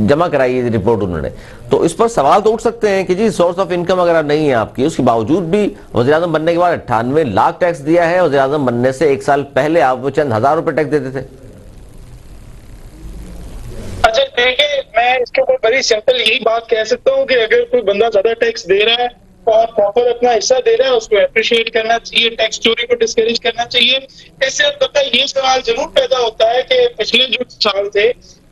जमा कराई ये रिपोर्ट उन्होंने। तो इस पर सवाल तो उठ सकते हैं कि जी सोर्स ऑफ इनकम अगर नहीं है आपकी, उसके बावजूद भी वज़ीर आज़म बनने के बाद 98 लाख टैक्स दिया है। वज़ीर आज़म बनने से 1 साल पहले आप वो चंद हजार रुपए टैक्स देते थे। अच्छा देखिए, मैं इसके ऊपर बड़ी सिंपल यही बात कह सकता हूँ कि अगर कोई बंदा ज्यादा टैक्स दे रहा है और प्रॉपर अपना हिस्सा दे रहा है, उसको अप्रिशिएट करना चाहिए, टैक्स चोरी को डिस्करेज करना चाहिए। इससे पता ये सवाल जरूर पैदा होता है कि पिछले जो साल थे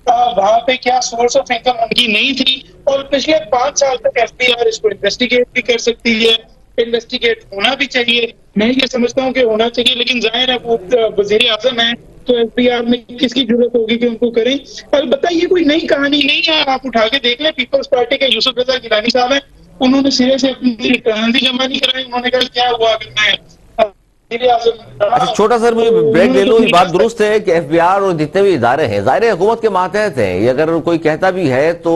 वहां पे क्या सोर्स ऑफ इनकम उनकी नहीं थी, और पिछले 5 साल तक FBI इसको इन्वेस्टिगेट भी कर सकती है, इन्वेस्टिगेट होना भी चाहिए। मैं ये समझता हूँ कि होना चाहिए, लेकिन जाहिर है वो वजीर आजम है तो FBI में किसकी जरूरत होगी कि उनको करें। अलबत्ता ये कोई नई कहानी नहीं है, आप उठा के देख लें। पीपल्स पार्टी के यूसुफ रजा गिलानी साहब हैं, उन्होंने सिरे से अपनी रिटर्न भी जमा नहीं कराई। उन्होंने कहा क्या हुआ अगर मैं अच्छा छोटा सर मुझे ब्रेक ले लो। ये बात दुरुस्त है कि FBI और जितने भी इदारे हैं ज़ाहिर हुकूमत के मातहत हैं, ये अगर कोई कहता भी है तो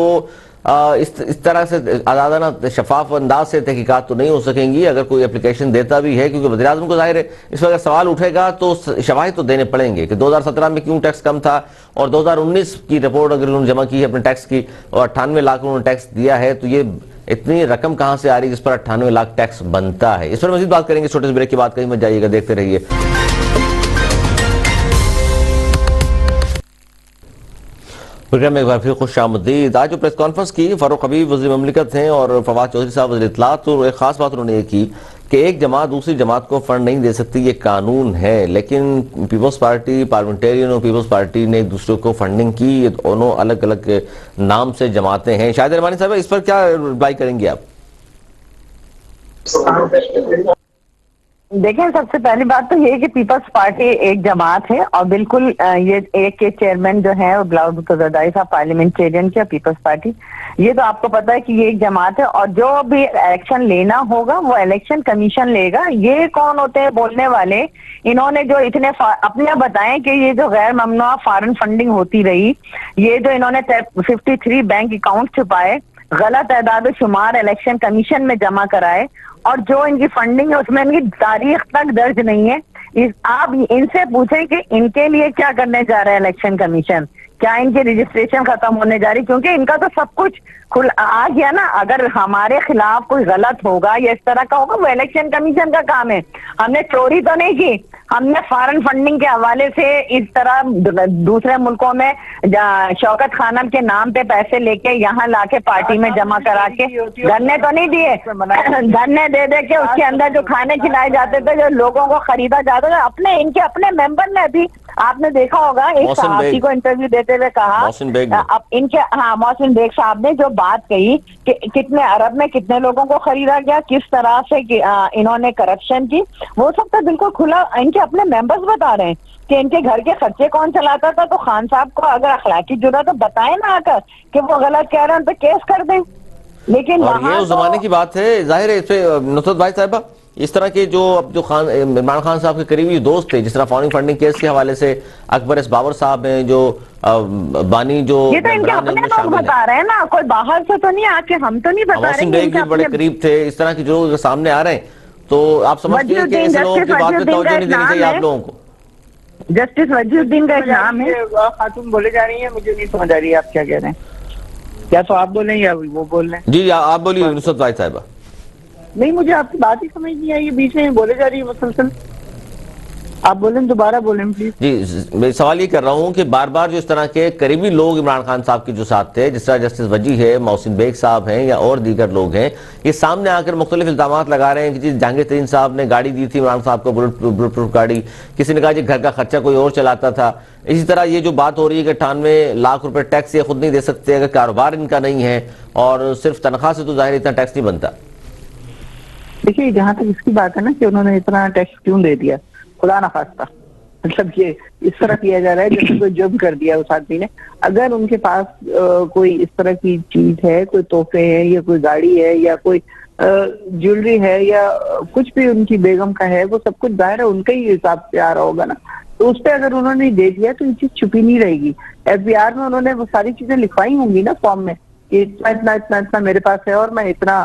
इस तरह से आज़ादाना शफाफ अंदाज से तहकीकात तो नहीं हो सकेंगी। अगर कोई एप्लीकेशन देता भी है, क्योंकि वज़ीर आज़म को ज़ाहिर है इस पर अगर सवाल उठेगा तो शवाहिद तो देने पड़ेंगे कि 2017 में क्यों टैक्स कम था, और 2019 की रिपोर्ट अगर उन्होंने जमा की है अपने टैक्स की और 98 लाख उन्होंने टैक्स दिया है, तो ये इतनी रकम कहां से आ रही है जिस पर 98 लाख टैक्स बनता है। इस पर मजीद बात करेंगे छोटे से ब्रेक के बाद। कहीं मत जाइएगा, देखते रहिए। प्रोग्राम में एक बार फिर खुशामदीद। आज जो प्रेस कॉन्फ्रेंस की फारूक हबीब वज़ीर ममलिकत हैं और फवाद चौधरी साहब वज़ीर इत्तलात, तो एक खास बात उन्होंने ये की कि एक जमात दूसरी जमात को फंड नहीं दे सकती, ये कानून है, लेकिन पीपल्स पार्टी, पार्लियामेंटेरियन और पीपल्स पार्टी ने एक दूसरे को फंडिंग की। ये दोनों अलग अलग नाम से जमातें हैं। शाहिद रहमानी साहब इस पर क्या रिप्लाई करेंगे आप? देखें, सबसे पहली बात तो ये है कि पीपल्स पार्टी एक जमात है और बिल्कुल ये एक के चेयरमैन जो है बिलावल भुट्टो ज़रदारी साहब पार्लियामेंटेरियन क्या पीपल्स पार्टी, ये तो आपको पता है कि ये एक जमात है। और जो भी इलेक्शन लेना होगा वो इलेक्शन कमीशन लेगा। ये कौन होते हैं बोलने वाले? इन्होंने जो इतने अपने बताएं कि ये जो गैर ममनुआ फॉरेन फंडिंग होती रही, ये जो इन्होंने 53 बैंक अकाउंट छुपाए, गलत एदाद शुमार इलेक्शन कमीशन में जमा कराए, और जो इनकी फंडिंग है उसमें इनकी तारीख तक दर्ज नहीं है। आप इनसे पूछें कि इनके लिए क्या करने जा रहा है इलेक्शन कमीशन, क्या इनकी रजिस्ट्रेशन खत्म होने जा रही? क्योंकि इनका तो सब कुछ खुल आ गया ना। अगर हमारे खिलाफ कोई गलत होगा या इस तरह का होगा, वो इलेक्शन कमीशन का काम है। हमने चोरी तो नहीं की, हमने फॉरेन फंडिंग के हवाले से इस तरह दूसरे मुल्कों में शौकत खानम के नाम पे पैसे लेके यहाँ लाके पार्टी में जमा करा के धरने तो नहीं दिए। धरने दे दे के उसके अंदर जो खाने खिलाए जाते थे, जो लोगों को खरीदा जाता था, अपने इनके अपने मेंबर ने भी आपने देखा होगा एक सहाफ़ी को इंटरव्यू देते हुए कहा, अब इनके मोहसिन बेग साहब ने जो बात कही कि कितने अरब में कितने लोगों को खरीदा गया, किस तरह से इन्होंने करप्शन की, वो सब तो बिल्कुल खुला इनके अपने मेंबर्स बता रहे हैं कि इनके घर के खर्चे कौन चलाता था। तो खान साहब को अगर अखलाकी जुर्रत तो बताए ना आकर कि वो गलत कह रहे हैं तो केस कर दें। लेकिन और ये उस जमाने की बात है, जाहिर है इस पे नुसरत भाई साहबा इस तरह के जो अब जो इमरान खान साहब के करीबी दोस्त थे, जिस तरह फॉरेन फंडिंग केस के हवाले से अकबर एस बाबर साहब हैं जो बानी, जो ये तो इनके अपने लोग बता रहे हैं ना, कोई बाहर से तो नहीं आके हम तो नहीं बता रहे हैं। इनके बड़े करीब थे, इस तरह के जो सामने आ रहे हैं, तो आप समझते हैं कि ऐसे लोगों की बात में तवज्जो नहीं देनी चाहिए आप लोगों को। जस्टिस वजीउद्दीन का एक नाम है। खातून बोले जा रही है, मुझे नहीं समझ आ रही है आप क्या कह रहे हैं। क्या तो आप बोले या वो बोल रहे हैं? जी आप बोलिए नुसरत भाई साहबा। नहीं, मुझे आपकी बात ही समझ नहीं आई, बीच में बोले जा रही है मुसलसल। आप बोलें, दोबारा बोलें प्लीज। जी, मैं सवाल ये कर रहा हूं कि बार बार जो इस तरह के करीबी लोग इमरान खान साहब के जो साथ थे, जिस तरह जस्टिस वजी है, मोहसिन बेग साहब हैं या और दीगर लोग हैं, ये सामने आकर मुख्तलिफ इल्जामात लगा रहे हैं कि जी जहांगीर तरीन साहब ने गाड़ी दी थी इमरान साहब को, बुलेट प्रूफ गाड़ी, किसी ने कहा जी घर का खर्चा कोई और चलाता था। इसी तरह ये जो बात हो रही है कि 98 लाख रुपए टैक्स ये खुद नहीं दे सकते अगर कारोबार इनका नहीं है, और सिर्फ तनख्वाह से तो जाहिर इतना टैक्स नहीं बनता। देखिए, जहाँ तक इसकी बात है ना कि उन्होंने इतना टैक्स क्यों दे दिया, खुदा ना खास्ता, मतलब ये इस तरह किया जा रहा है जैसे कोई जुर्म कर दिया उस आदमी ने। अगर उनके पास कोई इस तरह की चीज है, कोई तोहफे हैं या कोई गाड़ी है या कोई ज्वेलरी है या कुछ भी उनकी बेगम का है, वो सब कुछ जाहिर है उनके ही हिसाब से आ रहा होगा ना, तो उस पर अगर उन्होंने दे दिया तो ये चीज छुपी नहीं रहेगी। FBR में उन्होंने वो सारी चीजें लिखवाई होंगी ना फॉर्म में कि इतना इतना इतना इतना मेरे पास है और मैं इतना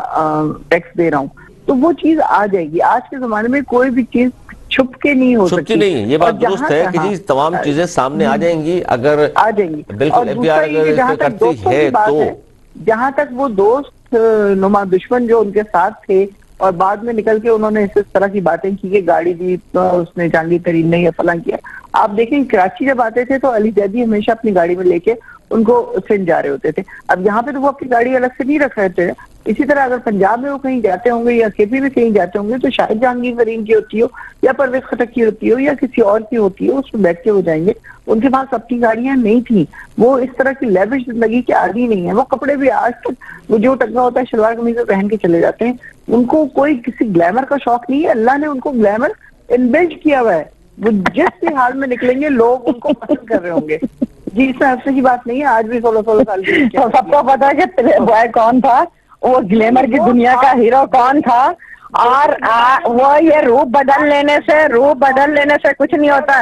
टैक्स दे रहा हूँ, तो वो चीज आ जाएगी। आज के जमाने में कोई भी चीज छुप के नहीं हो सकती। नहीं, ये बात दुरुस्त है कि जी तमाम चीजें सामने आ जाएंगी, अगर आ जाएंगी। बिल्कुल FBR अगर इस पे करती है तो। जहां तक वो दोस्त नुमा दुश्मन जो उनके साथ थे और बाद में निकल के उन्होंने इस तरह की बातें की कि गाड़ी दी तो उसने जहांगीर तरीन ने या फलां किया। आप देखें, कराची जब आते थे तो अली जैदी हमेशा अपनी गाड़ी में लेके उनको सिंध जा रहे होते थे। अब यहाँ पे तो वो अपनी गाड़ी अलग से नहीं रख रहे थे। इसी तरह अगर पंजाब में वो कहीं जाते होंगे या KP में कहीं जाते होंगे तो शायद जहांगीर तरीन की होती हो या परवेज खटक की होती हो या किसी और की होती हो, उसमें बैठ के हो जाएंगे। उनके पास अपनी गाड़ियां नहीं थी, वो इस तरह की लेविश जिंदगी के आदी नहीं है। वो कपड़े भी आज तक वो जो टंगा होता है शलवार कमीज पहन के चले जाते हैं। उनको कोई किसी ग्लैमर का शौक नहीं है, अल्लाह ने उनको ग्लैमर इनबिल्ट किया हुआ है। वो जिस भी हाल में निकलेंगे लोग उनको पसंद कर रहे होंगे। जी, इसमें हफ्ते की बात नहीं है, आज भी 16-16 साल की। तो सबको पता है कि प्ले बॉय कौन था, वो ग्लैमर की दुनिया का हीरो कौन था, और वो ये रूप बदल लेने से कुछ नहीं होता।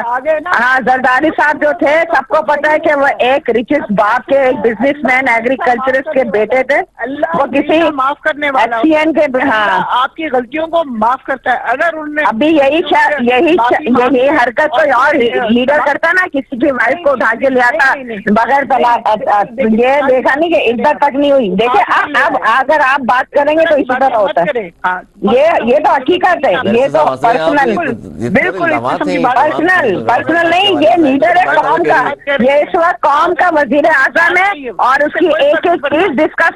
हाँ, जरदारी साहब जो थे सबको पता है कि वो एक रिचेस्ट बाप के एक बिजनेसमैन एग्रीकल्चरिस्ट के बेटे थे। वो किसी माफ करने वाला HCN के, हाँ, आपकी गलतियों को माफ करता है। अगर उनने अभी यही हरकत कोई और लीडर करता ना, किसी की वाइफ को उठा के ले आता बगैर तलाक, ये देखा नहीं कि इज्जत तक नहीं हुई। देखिए अब अगर आप बात करेंगे तो इसी तरह होता है। ये तो हकीकत है, ये तो पर्सनल, बिल्कुल पर्सनल नहीं, ये लीडर है कौम का। ये इस वक्त कौम का वजीर आज़म है और उसकी एक एक चीज डिस्कस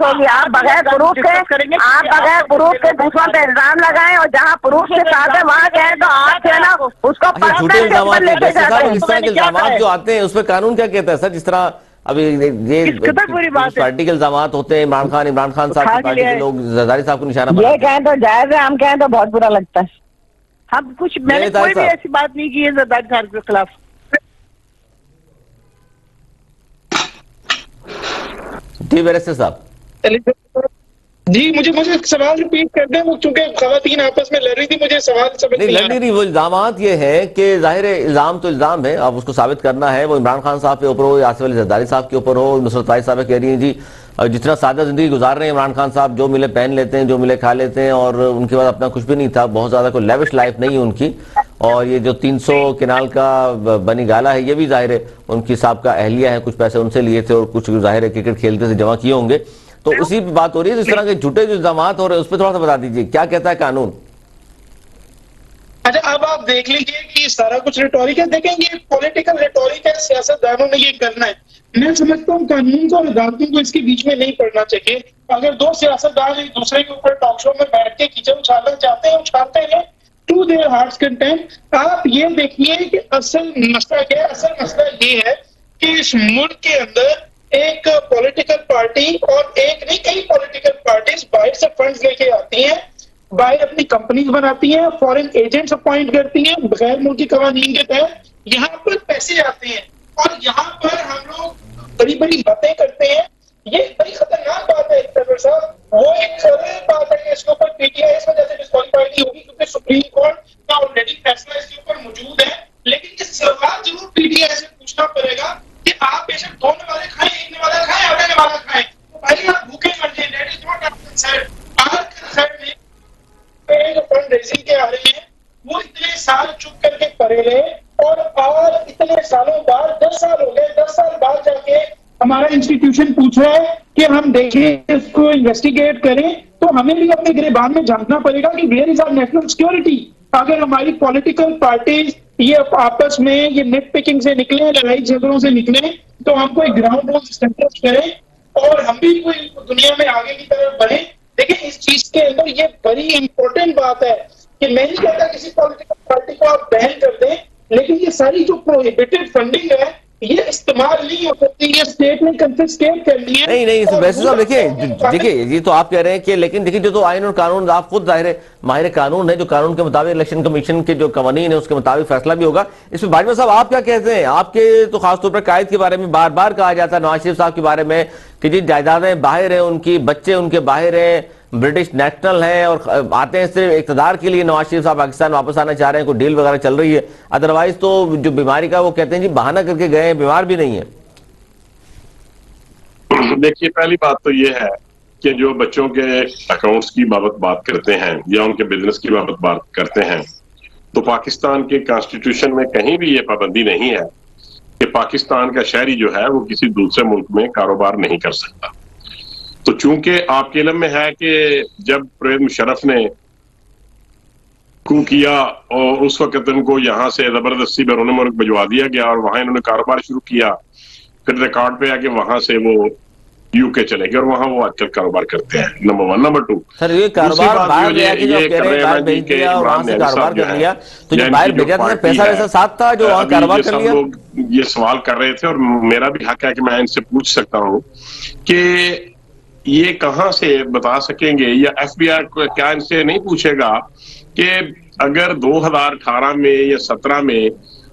होगी, आप बगैर प्रूफ के दूसरों पे इल्जाम लगाएं, और जहाँ प्रूफ के साथ है वहाँ कहें तो आप है ना उसको झूठे इल्जाम लेके जाते हैं। इस तरह के इल्जाम जो आते हैं उसमें कानून क्या कहता है सर? जिस तरह अभी ये पार्टी के इल्जाम होते हैं, इमरान खान साहब की पार्टी के लोग जरदारी साहब को निशाना बनाते हैं। ये कहें तो जायज है, हम कहें तो बहुत बुरा लगता है। हम कुछ, मैंने कोई भी ऐसी बात नहीं की है जरदारी साहब के खिलाफ। जी बैरिस्टर साहब, जी मुझे सवाल रिपीट कर दें, वो चूंकि खवातीन आपस में लड़ रही थी, मुझे सवाल समझ नहीं लड़ नहीं। वो इल्जामात ये है कि जाहिर है इल्जाम तो इल्जाम है, अब उसको साबित करना है। वो इमरान खान साहब के ऊपर हो या आसिफ अली जरदारी साहब के ऊपर हो। नुसरत फाइज साहब कह रही हैं जी जितना सादा जिंदगी गुजार रहे हैं इमरान खान साहब, जो मिले पहन लेते हैं, जो मिले खा लेते हैं, और उनके बाद अपना कुछ भी नहीं था, बहुत ज्यादा कोई लेविश लाइफ नहीं है उनकी। और ये जो 300 किनाल का बनी गाला है, ये भी जाहिर है उनकी साहब का अहलिया है, कुछ पैसे उनसे लिए थे और कुछ जाहिर है क्रिकेट खेलते से जमा किए होंगे। तो उसी पे बात हो रही है। इस तरह के झूठे जो इल्जाम हो रहे हैं उस पर थोड़ा सा बता दीजिए, क्या कहता है कानून? अच्छा, अब आप देख लीजिए कि सारा कुछ रिटोरिक है। देखें, ये पॉलिटिकल रिटोरिक है, सियासतदानों ने ये करना है। मैं समझता हूँ कानून को और अदालतों को इसके बीच में नहीं पड़ना चाहिए। अगर दो सियासतदान एक दूसरे के ऊपर टॉक शो में बैठ के कीचड़ उछालना चाहते हैं, उछालते हैं टू देयर हार्ट्स कंटेंट। आप ये देखिए कि असल मसला क्या है। असल मसला ये है कि इस मुल्क के अंदर एक पॉलिटिकल पार्टी और एक नहीं कई पॉलिटिकल पार्टीज बाहर से फंड्स लेके आती हैं, बाहर अपनी कंपनीज बनाती हैं, फॉरेन एजेंट्स अपॉइंट करती हैं बगैर मुल्की कवानीन के तहत। यहाँ पर पैसे आते हैं और यहाँ पर हम लोग बड़ी बड़ी बातें करते हैं। ये बड़ी खतरनाक बात है सरवर साहब। वो एक खतरनाक बात है कि इसके ऊपर PTI इस वजह से डिस्क्वालीफाई नहीं होगी क्योंकि सुप्रीम कोर्ट का ऑलरेडी फैसला इसके ऊपर मौजूद है। लेकिन ये सवाल जरूर PTI से पूछना पड़ेगा कि आप बेशक धोने वाले खाएं, एकने वाला खाएं, अड़ने वाला खाएं, तो भाई आप भूखे मर जाए। That is not our concern. Our concern है जो फंड रेजिंग के आ रहे हैं वो इतने साल चुप करके पड़े रहे और इतने सालों बाद 10 साल हो गए, 10 साल बाद जाके हमारा इंस्टीट्यूशन पूछ रहा है कि हम देखें, इसको इन्वेस्टिगेट करें। तो हमें भी अपने गिरबान में झांकना पड़ेगा कि where is our national security. अगर हमारी पॉलिटिकल पार्टीज ये आपस में ये नेट पिकिंग से निकले, लड़ाई झगड़ों से निकले, तो हम कोई ग्राउंड रूल एस्टेब्लिश करें और हम भी कोई दुनिया में आगे की तरफ बढ़े। देखिए इस चीज के अंदर ये बड़ी इंपॉर्टेंट बात है कि मैं नहीं कहता किसी पॉलिटिकल पार्टी को आप बैन कर दें, लेकिन ये सारी जो प्रोहिबिटेड फंडिंग है ये इस्तेमाल नहीं हो सकती, ये स्टेट ने कंफिस्केट कर ली है। नहीं वैसे साहब देखिए ये तो आप कह रहे हैं कि, लेकिन देखिए जो तो आइन और कानून, आप खुद जाहिर है माहिर कानून है, जो कानून के मुताबिक इलेक्शन कमीशन के जो कवानीन है उसके मुताबिक फैसला भी होगा। इसमें भाजपा साहब आप क्या कहते हैं? आपके तो खासतौर पर कायद के बारे में बार बार कहा जाता है, नवाज शरीफ साहब के बारे में कि जी जायदादें बाहर है, उनकी बच्चे उनके बाहर है, ब्रिटिश नेशनल है और आते हैं सिर्फ इक़्तिदार के लिए। नवाज शरीफ साहब पाकिस्तान वापस आना चाह रहे हैं, कोई डील वगैरह चल रही है, अदरवाइज तो जो बीमारी का वो कहते हैं जी बहाना करके गए हैं, बीमार भी नहीं है। देखिए पहली बात तो ये है कि जो बच्चों के अकाउंट्स की बाबत बात करते हैं या उनके बिजनेस की बाबत बात करते हैं, तो पाकिस्तान के कॉन्स्टिट्यूशन में कहीं भी ये पाबंदी नहीं है कि पाकिस्तान का शहरी जो है वो किसी दूसरे मुल्क में कारोबार नहीं कर सकता। तो चूंकि आपके इल्म में है कि जब परवेज मुशर्रफ ने कू किया और उस वक्त उनको यहाँ से जबरदस्ती बैरून मुल्क भिजवा दिया गया और वहां इन्होंने कारोबार शुरू किया, फिर रिकॉर्ड पे आके वहां से वो यूके चले गए और वहां वो आजकल कारोबार करते हैं। नंबर 1। नंबर 2 सर ये कारोबार बाहर गया कि जो कह रहे हैं बाहर भेज दिया और वहां से कारोबार कर लिया, तो जो बाहर भेजा था पैसा वैसा साथ था जो वहां कारोबार कर लिया। लोग ये सवाल कर रहे थे और मेरा भी हक है कि मैं इनसे पूछ सकता हूँ कि ये कहां से बता सकेंगे, या FBI क्या इनसे नहीं पूछेगा कि अगर 2018 में या 17 में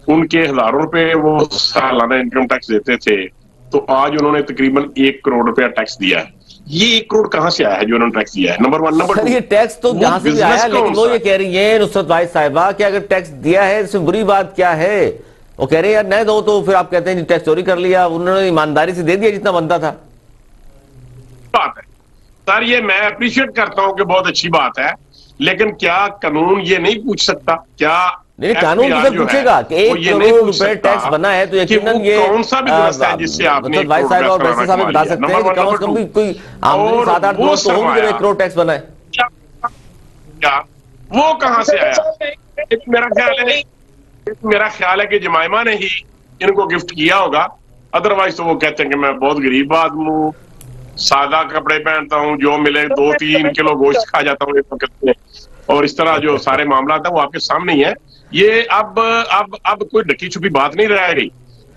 उनके हजारों रुपए वो सालाना इनकम टैक्स देते थे, तो आज उन्होंने तकरीबन 1 करोड़ रुपया टैक्स दिया है। ये 1 करोड़ कहां से आया है जो उन्होंने टैक्स दिया है? नंबर 1। नंबर 2 ये टैक्स तो जहां से भी आया, लेकिन वो ये कह रही है नुसरत भाई साहिबा कि अगर टैक्स दिया है इसमें बुरी बात क्या है? वो कह रहे हैं यार नहीं दो तो फिर आप कहते हैं टैक्स चोरी कर लिया, उन्होंने ईमानदारी से दे दिया जितना बनता था। बात है सर, ये मैं अप्रिशिएट करता हूं कि बहुत अच्छी बात है, लेकिन क्या कानून ये नहीं पूछ सकता? क्या नहीं कानून तो पूछेगा कि 1 करोड़ रुपए टैक्स बना है तो यकीनन ये कौन सा बिजनेस है जिससे आपने भाई साहब और वैसे साहब बता सकते हैं कि कम से कम भी कोई आमदनी 7-8 करोड़ तो होगी जब 1 करोड़ टैक्स बना है। क्या वो कहां से आया? मेरा ख्याल है कि जमाइमा ने ही इनको गिफ्ट किया होगा, अदरवाइज तो वो कहते हैं कि मैं बहुत गरीब आदमी हूँ, सादा कपड़े पहनता हूँ, जो मिले 2-3 किलो गोश्त खा जाता हूँ एक वक्त में, और इस तरह जो सारे मामला था वो आपके सामने ही है। ये अब कोई ढकी छुपी बात नहीं रह गई।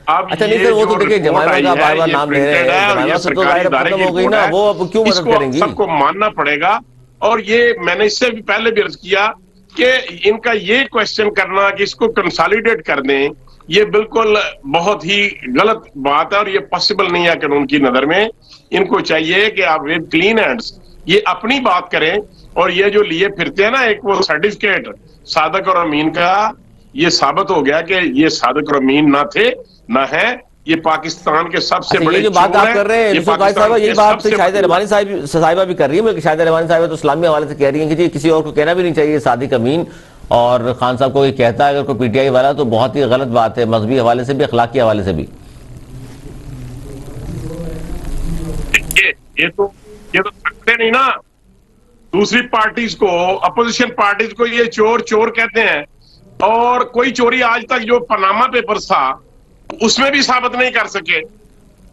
अब अच्छा नहीं सर, वो तो देखिए जमाइमा का बार-बार नाम ले रहे हैं, जमाइमा से तो जाहिर खत्म हो गई ना, वो अब क्यों मदद करेंगी? सबको मानना पड़ेगा। और ये मैंने इससे भी पहले भी अर्ज किया कि इनका ये क्वेश्चन करना कि इसको कंसोलिडेट कर दें, ये बिल्कुल बहुत ही गलत बात है और ये पॉसिबल नहीं है कानून की नजर में। इनको चाहिए कि आप विद क्लीन हैंड्स ये अपनी बात करें, और ये जो लिए फिरते हैं ना एक वो सर्टिफिकेट सादक और अमीन का, ये साबित हो गया कि ये सादक और अमीन ना थे ना है, ये पाकिस्तान के सबसे बड़े ये जो बात आप कर रहे हैं यही बात शाहिद रहमानी साहिबा भी कर रही है। शाहिद रहमानी साहिबा तो इस्लामी हवाले से कह रही है कि जी किसी और को कहना भी नहीं चाहिए सादिक अमीन, और खान साहब को ये कहता है अगर कोई PTI वाला तो बहुत ही गलत बात है, मजहबी हवाले से भी अखलाकी हवाले से भी। ये तो सकते नहीं ना, दूसरी पार्टीज को, अपोजिशन पार्टीज को ये चोर चोर कहते हैं, और कोई चोरी आज तक जो पनामा पेपर्स था उसमें भी साबित नहीं कर सके।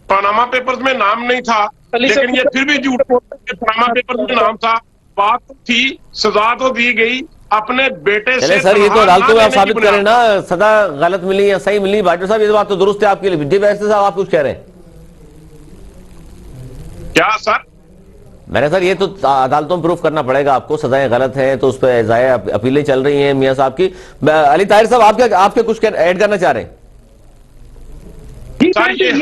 पनामा पेपर्स में नाम नहीं था, लेकिन ये फिर भी झूठ बोलते पनामा पेपर्स में नाम था, बात थी, सजा तो दी गई अपने बेटे से। सर ये तो अदालतों में आप साबित करें ना, सजा गलत मिली या सही मिली। भाटी साहब ये बात तो दुरुस्त है आपके लिए। वैसे साहब आप कुछ कह रहे हैं क्या सर? मैंने सर ये तो अदालतों में प्रूफ करना पड़ेगा आपको, सजाएं गलत हैं तो उस पर अपीलें चल रही हैं मियां साहब की। अली ताहिर साहब आपके कुछ ऐड करना चाह रहे हैं? ये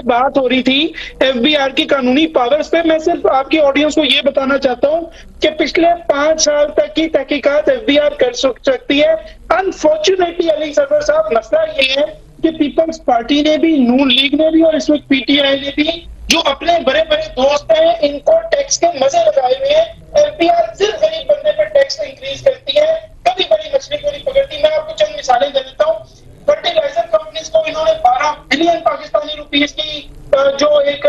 बात हो रही थी FBR की कानूनी पावर्स पे। मैं सिर्फ आपकी ऑडियंस को ये बताना चाहता हूँ कि पिछले 5 साल तक की तहकीकात FBR कर सकती है। अनफॉर्चुनेटली अली सरवर साहब, मसला ये है कि पीपल्स पार्टी ने भी, नून लीग ने भी और इस वक्त PTI ने भी, जो अपने बड़े बड़े दोस्त हैं, इनको टैक्स के मजे लगाए हुए हैं। FBR सिर्फ गरीब बंदे पर टैक्स इंक्रीज करती है, कभी बड़ी मछली को नहीं पकड़ती। मैं आपको चंद मिसालें दे देता हूँ। फर्टिलाइजर कंपनीज को इन्होंने 12 बिलियन पाकिस्तानी रुपीस की जो एक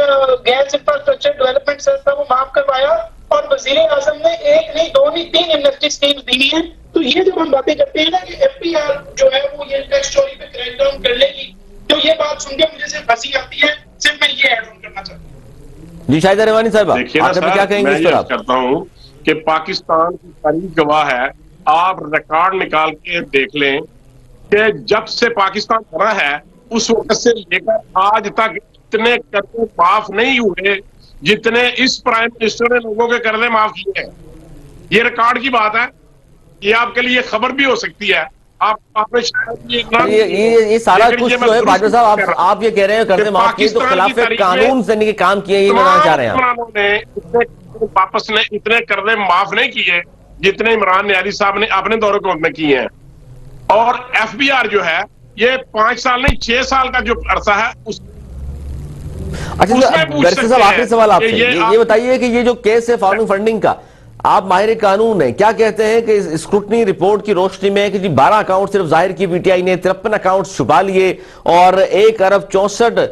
गैस इंफ्रास्ट्रक्चर डेवलपमेंट सेल था वो माफ करवाया, और वजीर आजम ने एक नहीं, दो नहीं, 3 एमनेस्टी स्कीम्स दी है। तो ये जब हम बातें करते हैं ना कि एफबीआर जो है वो ये टैक्स चोरी पे क्रैकडाउन कर लेगी, तो ये बात सुन के मुझे सिर्फ हंसी आती है। सिर्फ मैं ये ऐड ऑन करना चाहता हूँ। जी शाहिदा रहमानी साहब, देखिए ना सर, क्या कहेंगे मैं इस पर ये आप? करता हूँ कि पाकिस्तान की तारीख गवाह है। आप रिकॉर्ड निकाल के देख लें कि जब से पाकिस्तान बना है उस वक्त से लेकर आज तक इतने कर्जे माफ नहीं हुए जितने इस प्राइम मिनिस्टर ने लोगों के कर्जे माफ किए हैं। ये रिकॉर्ड की बात है, ये आपके लिए खबर भी हो सकती है। आपने शायद ये सारा कुछ जो है बाजवा साहब, आप ये कह रहे हैं कर्जे माफ किए तो खिलाफ कानून से नहीं काम किए, ये बताना चाह रहे हैं आप? ने वापस ने इतने कर्जे माफ नहीं किए जितने इमरान नियाज़ी साहब ने अपने दौरे हुकूमत में किए हैं। और एफबीआर जो है ये 5 साल नहीं 6 साल का जो अरसा है उस अच्छा साहब, आखिरी सवाल आपसे ये बताइए कि ये जो केस है फॉरेन फंडिंग का, आप माहिर कानून है, क्या कहते हैं कि इस स्क्रूटनी रिपोर्ट की रोशनी में कि जी 12 अकाउंट सिर्फ जाहिर की पीटीआई ने, 53 अकाउंट छुपा लिए और 1 अरब 64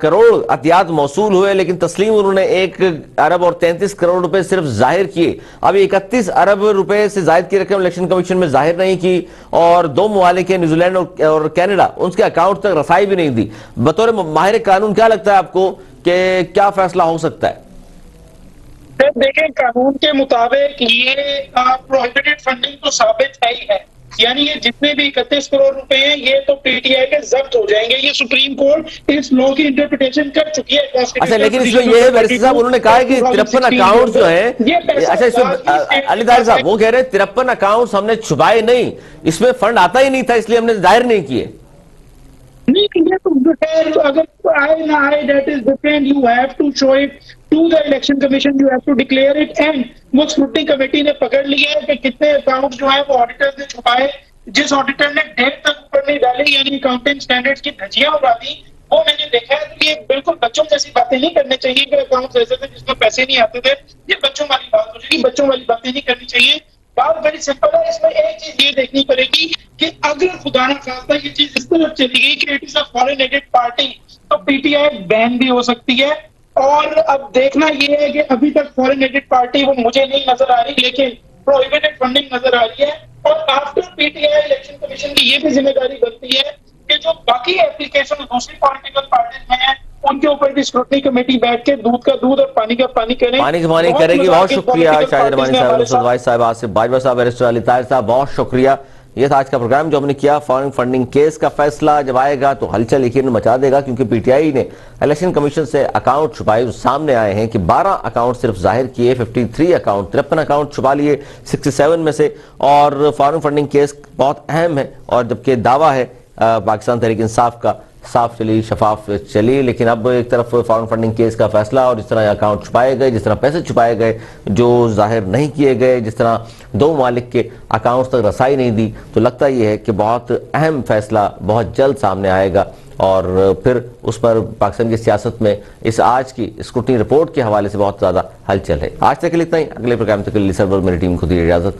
करोड़ अतियात मौसूल हुए, लेकिन तस्लीम उन्होंने 1 अरब और 33 करोड़ रुपए सिर्फ जाहिर किए। अब 31 अरब रुपए से जायद की रकम इलेक्शन कमीशन में जाहिर नहीं की और 2 ममालिक न्यूजीलैंड और कनाडा उनके अकाउंट तक रसाई भी नहीं दी। बतौर माहिर कानून क्या लगता है आपको कि क्या फैसला हो सकता है? देखें, कानून के मुताबिक ये प्रोहिबिटेड फंडिंग तो साबित है ही है, यानी ये जितने भी 31 करोड़ रुपए हैं ये तो पीटीआई के जब्त हो जाएंगे। ये सुप्रीम कोर्ट इस लॉ की इंटरप्रिटेशन कर चुकी है। अच्छा, लेकिन इसमें ये है बैरिस्टर साहब, उन्होंने कहा है कि 53 अकाउंट जो है, अच्छा इसमें अली ताहिर साहब वो कह रहे हैं 53 अकाउंट हमने छुपाए नहीं, इसमें फंड आता ही नहीं था इसलिए हमने जाहिर नहीं किए। नहीं, ये तो अगर आए ना आए that is different. You have to show it to the election commission, you have to declare it. And वो स्क्रूटनी कमेटी ने पकड़ लिया है कि कितने अकाउंट जो है वो ऑडिटर्स ने छुपाए। जिस ऑडिटर ने डेट तक ऊपर नहीं डाली, यानी अकाउंटिंग स्टैंडर्ड्स की धज्जियां उड़ा दी, वो मैंने देखा है। तो ये बिल्कुल बच्चों जैसी बातें नहीं करनी चाहिए कि अकाउंट ऐसे थे जिसमें पैसे नहीं आते थे। ये बच्चों वाली बात हो जाएगी, बच्चों वाली बातें नहीं करनी चाहिए। बात बड़ी सिंपल है। इसमें एक चीज ये देखनी पड़ेगी कि अगर खुदा ना खास्ता ये चीज इस तरफ चली गई कि it is a foreign aided party, तो पीटीआई बैन भी हो सकती है। और अब देखना ये है कि अभी तक फॉरेन एडेड पार्टी वो मुझे नहीं नजर आ रही, लेकिन प्रोहिबिटेड फंडिंग नजर आ रही है। और आफ्टर पीटीआई इलेक्शन कमीशन की ये भी जिम्मेदारी बनती है कि जो बाकी एप्लीकेशन दूसरी पॉलिटिकल पार्टीज में है उनके ऊपर भी स्क्रूटनी कमेटी बैठ के दूध का दूध और पानी का पानी करें। पानी का पानी करेगी। बहुत शुक्रिया शाहिद रहमानी साहब, आसिफ बाजवा साहब, बैरिस्टर अली ताहिर साहब, बहुत शुक्रिया। ये था आज का प्रोग्राम जो हमने किया। फॉरेन फंडिंग केस का फैसला जब आएगा तो हलचल यकीन मचा देगा, क्योंकि पीटीआई ने इलेक्शन कमीशन से अकाउंट छुपाए जो सामने आए हैं कि 12 अकाउंट सिर्फ जाहिर किए, 53 अकाउंट 53 अकाउंट छुपा लिए 67 में से। और फॉरेन फंडिंग केस बहुत अहम है, और जबकि दावा है पाकिस्तान तहरीक इंसाफ का साफ चली, शफाफ चली, लेकिन अब एक तरफ फॉरेन फंडिंग केस का फैसला और जिस तरह अकाउंट छुपाए गए, जिस तरह पैसे छुपाए गए जो जाहिर नहीं किए गए, जिस तरह 2 मालिक के अकाउंट्स तक रसाई नहीं दी, तो लगता यह है कि बहुत अहम फैसला बहुत जल्द सामने आएगा। और फिर उस पर पाकिस्तान की सियासत में इस आज की स्क्रूटनी रिपोर्ट के हवाले से बहुत ज़्यादा हलचल है। आज तक के लिए इतना ही। अगले प्रोग्राम तक के लिए सरवर मेरी टीम को दी इजाज़त।